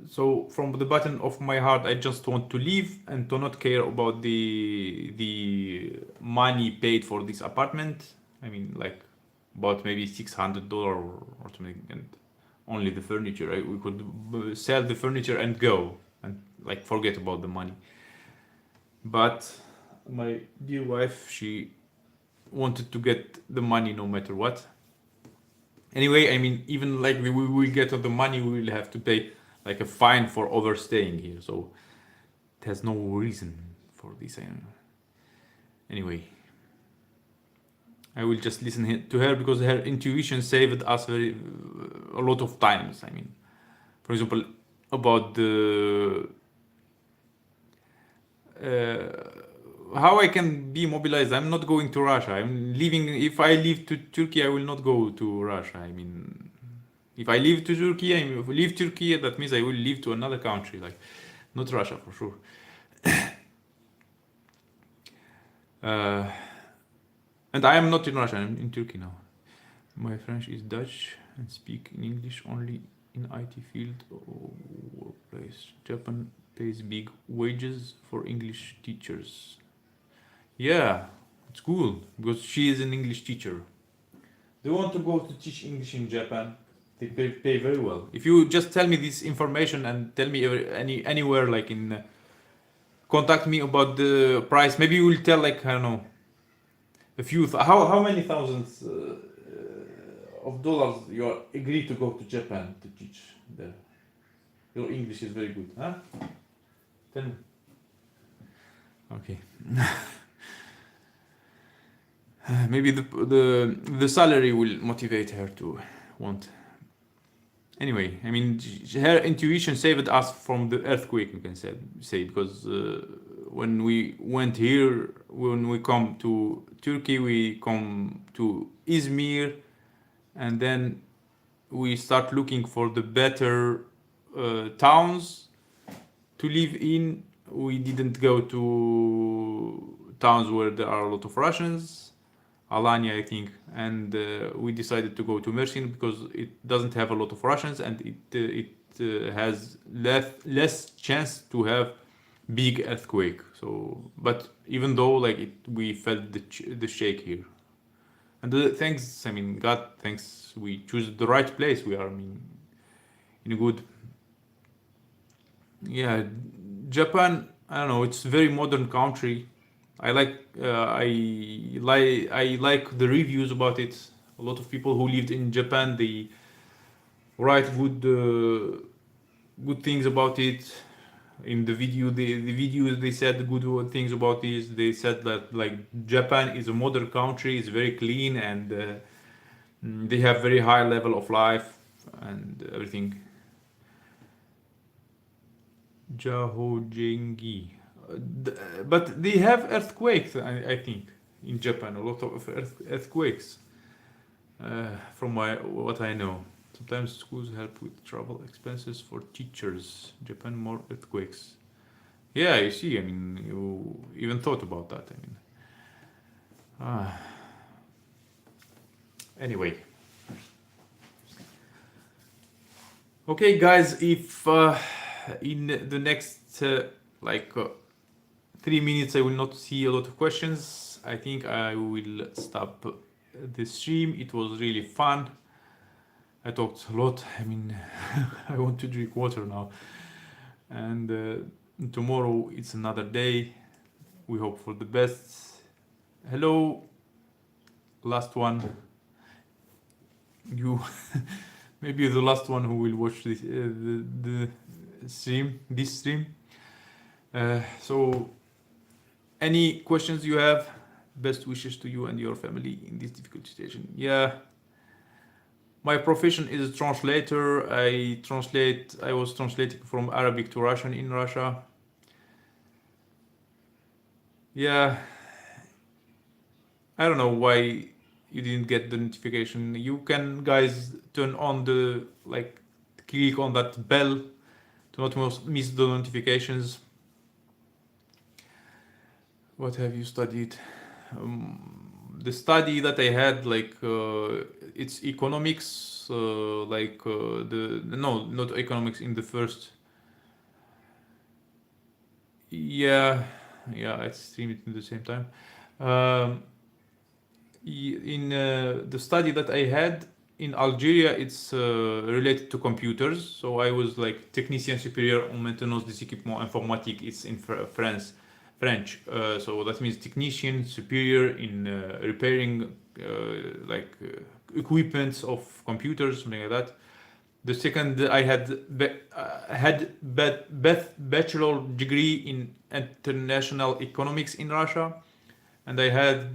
So from the bottom of my heart, I just want to leave and to not care about the money paid for this apartment. I mean, like about maybe $600 or something, and only the furniture. We could sell the furniture and go and like forget about the money. But my dear wife, she wanted to get the money no matter what. Anyway, I mean, even like we will get the money, we will have to pay like a fine for overstaying here. So it has no reason for this. Anyway, I will just listen to her because her intuition saved us a lot of times. I mean, for example, about the how I can be mobilized. I'm not going to Russia. I'm leaving. If I leave to Turkey, I will not go to Russia. I mean, if I leave to Turkey, that means I will leave to another country, like not Russia for sure. And I am not in Russia. I'm in Turkey now. My French is Dutch and speak in English only in IT field or workplace. Japan pays big wages for English teachers. Yeah, it's cool because she is an English teacher. Do you want to go to teach English in Japan? They pay very well. If you just tell me this information and tell me anywhere, like in contact me about the price. Maybe you will tell, like, I don't know, a few. How many thousands of dollars you are agree to go to Japan to teach there? Your English is very good, huh? Tell me. Okay. Maybe the salary will motivate her to want. Anyway, I mean, her intuition saved us from the earthquake, you can say, because when we went here, when we come to Turkey, we come to Izmir, and then we start looking for the better towns to live in. We didn't go to towns where there are a lot of Russians, Alanya, I think, and we decided to go to Mersin because it doesn't have a lot of Russians and it has less chance to have big earthquake. So, but even though we felt the shake here, and thanks, I mean, God, thanks, we choose the right place. We are, I mean, in a good. Yeah, Japan. I don't know. It's a very modern country. I like the reviews about it. A lot of people who lived in Japan, they write good things about it. In the videos they said good things about this. They said that Japan is a modern country, it's very clean, and they have very high level of life and everything. Jahojengi. But they have earthquakes, I think, in Japan. A lot of earthquakes, from what I know. Sometimes schools help with travel expenses for teachers. Japan, more earthquakes. Yeah, you see, I mean, you even thought about that. I mean, anyway. Okay, guys, if in the next 3 minutes I will not see a lot of questions, I think I will stop the stream. It was really fun. I talked a lot. I mean, I want to drink water now. And tomorrow it's another day. We hope for the best. Hello, last one. You maybe the last one who will watch this the stream. This stream. So, any questions you have? Best wishes to you and your family in this difficult situation. Yeah. My profession is a translator. I was translating from Arabic to Russian in Russia. Yeah. I don't know why you didn't get the notification. You can, guys, turn on click on that bell to not miss the notifications. What have you studied? The study that I had, it's economics, no, not economics in the first. Yeah, I stream it at the same time. In the study that I had in Algeria, it's related to computers. So I was technicien supérieur en maintenance des équipements informatiques. It's in French. So that means technician superior in repairing equipments of computers, something like that. The second, I had bachelor degree in international economics in Russia, and I have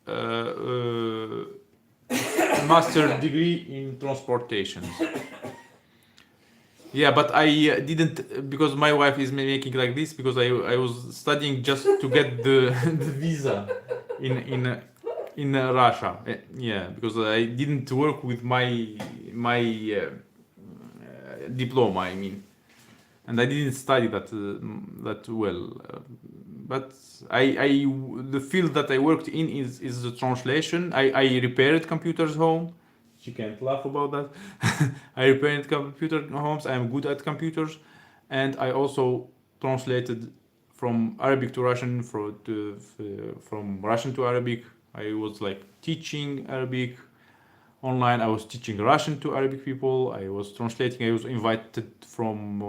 a master degree in transportation. Yeah, but I didn't, because my wife is making like this, because I was studying just to get the, the visa in Russia. Yeah, because I didn't work with my diploma, I mean, and I didn't study that well. But the field that I worked in is the translation. I repaired computers home. She can't laugh about that. I repaired computer homes. I am good at computers, and I also translated from Arabic to Russian, from Russian to Arabic. I was like teaching Arabic online. I was teaching Russian to Arabic people. I was translating. I was invited from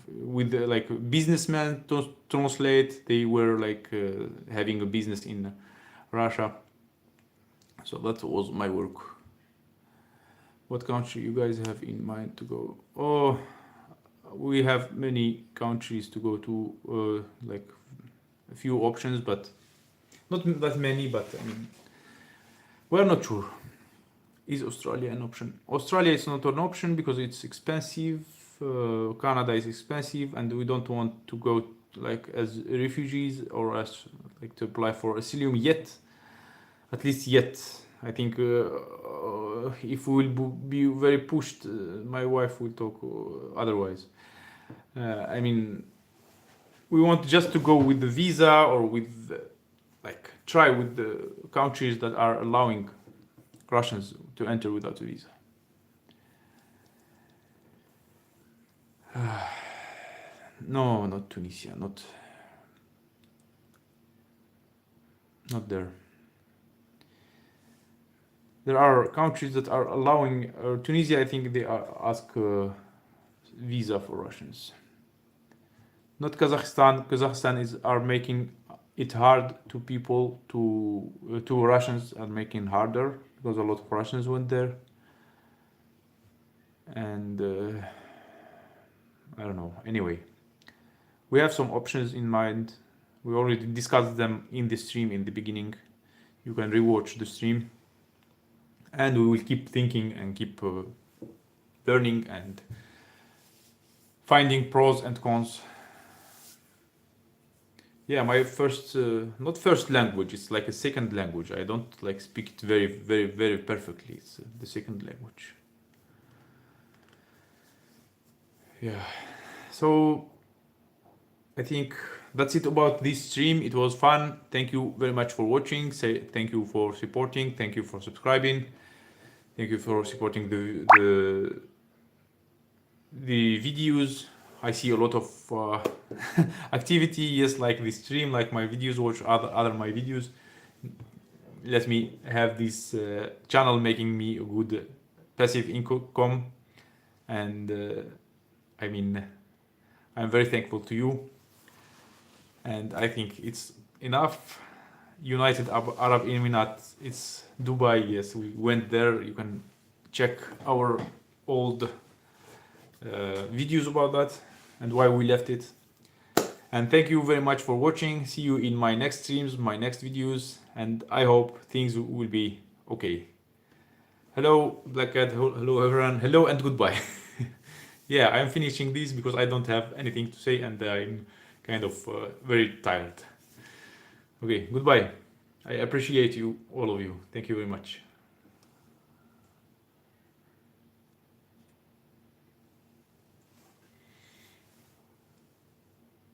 with like businessmen to translate. They were like having a business in Russia. So that was my work. What country you guys have in mind to go? Oh, we have many countries to go to, like a few options, but not that many. But I mean, we're not sure. Is Australia an option? Australia is not an option because it's expensive. Canada is expensive, and we don't want to go like as refugees or as like to apply for asylum yet. At least yet. I think if we will be very pushed, my wife will talk otherwise. I mean, we want just to go with the visa or with like try with the countries that are allowing Russians to enter without a visa. No, not Tunisia, not there. There are countries that are allowing Tunisia. I think they ask visa for Russians. Not Kazakhstan. Kazakhstan are making it hard to people to Russians are making harder because a lot of Russians went there. And I don't know. Anyway, we have some options in mind. We already discussed them in the stream in the beginning. You can rewatch the stream. And we will keep thinking and keep learning and finding pros and cons. Yeah, my first, not first language, it's like a second language. I don't like speak it very, very, very perfectly. It's the second language. Yeah, so I think that's it about this stream. It was fun. Thank you very much for watching. Thank you for supporting. Thank you for subscribing. Thank you for supporting the videos. I see a lot of activity. Yes, like this stream, like my videos. Watch other my videos. Let me have this channel making me a good passive income, and I mean, I'm very thankful to you. And I think it's enough. United Arab Emirates, it's Dubai. Yes, we went there. You can check our old videos about that and why we left it. And thank you very much for watching. See you in my next streams, my next videos, and I hope things will be okay. Hello, Black Cat. Hello, everyone. Hello and goodbye. Yeah, I'm finishing this because I don't have anything to say and I'm kind of very tired. Okay, goodbye. I appreciate you, all of you. Thank you very much.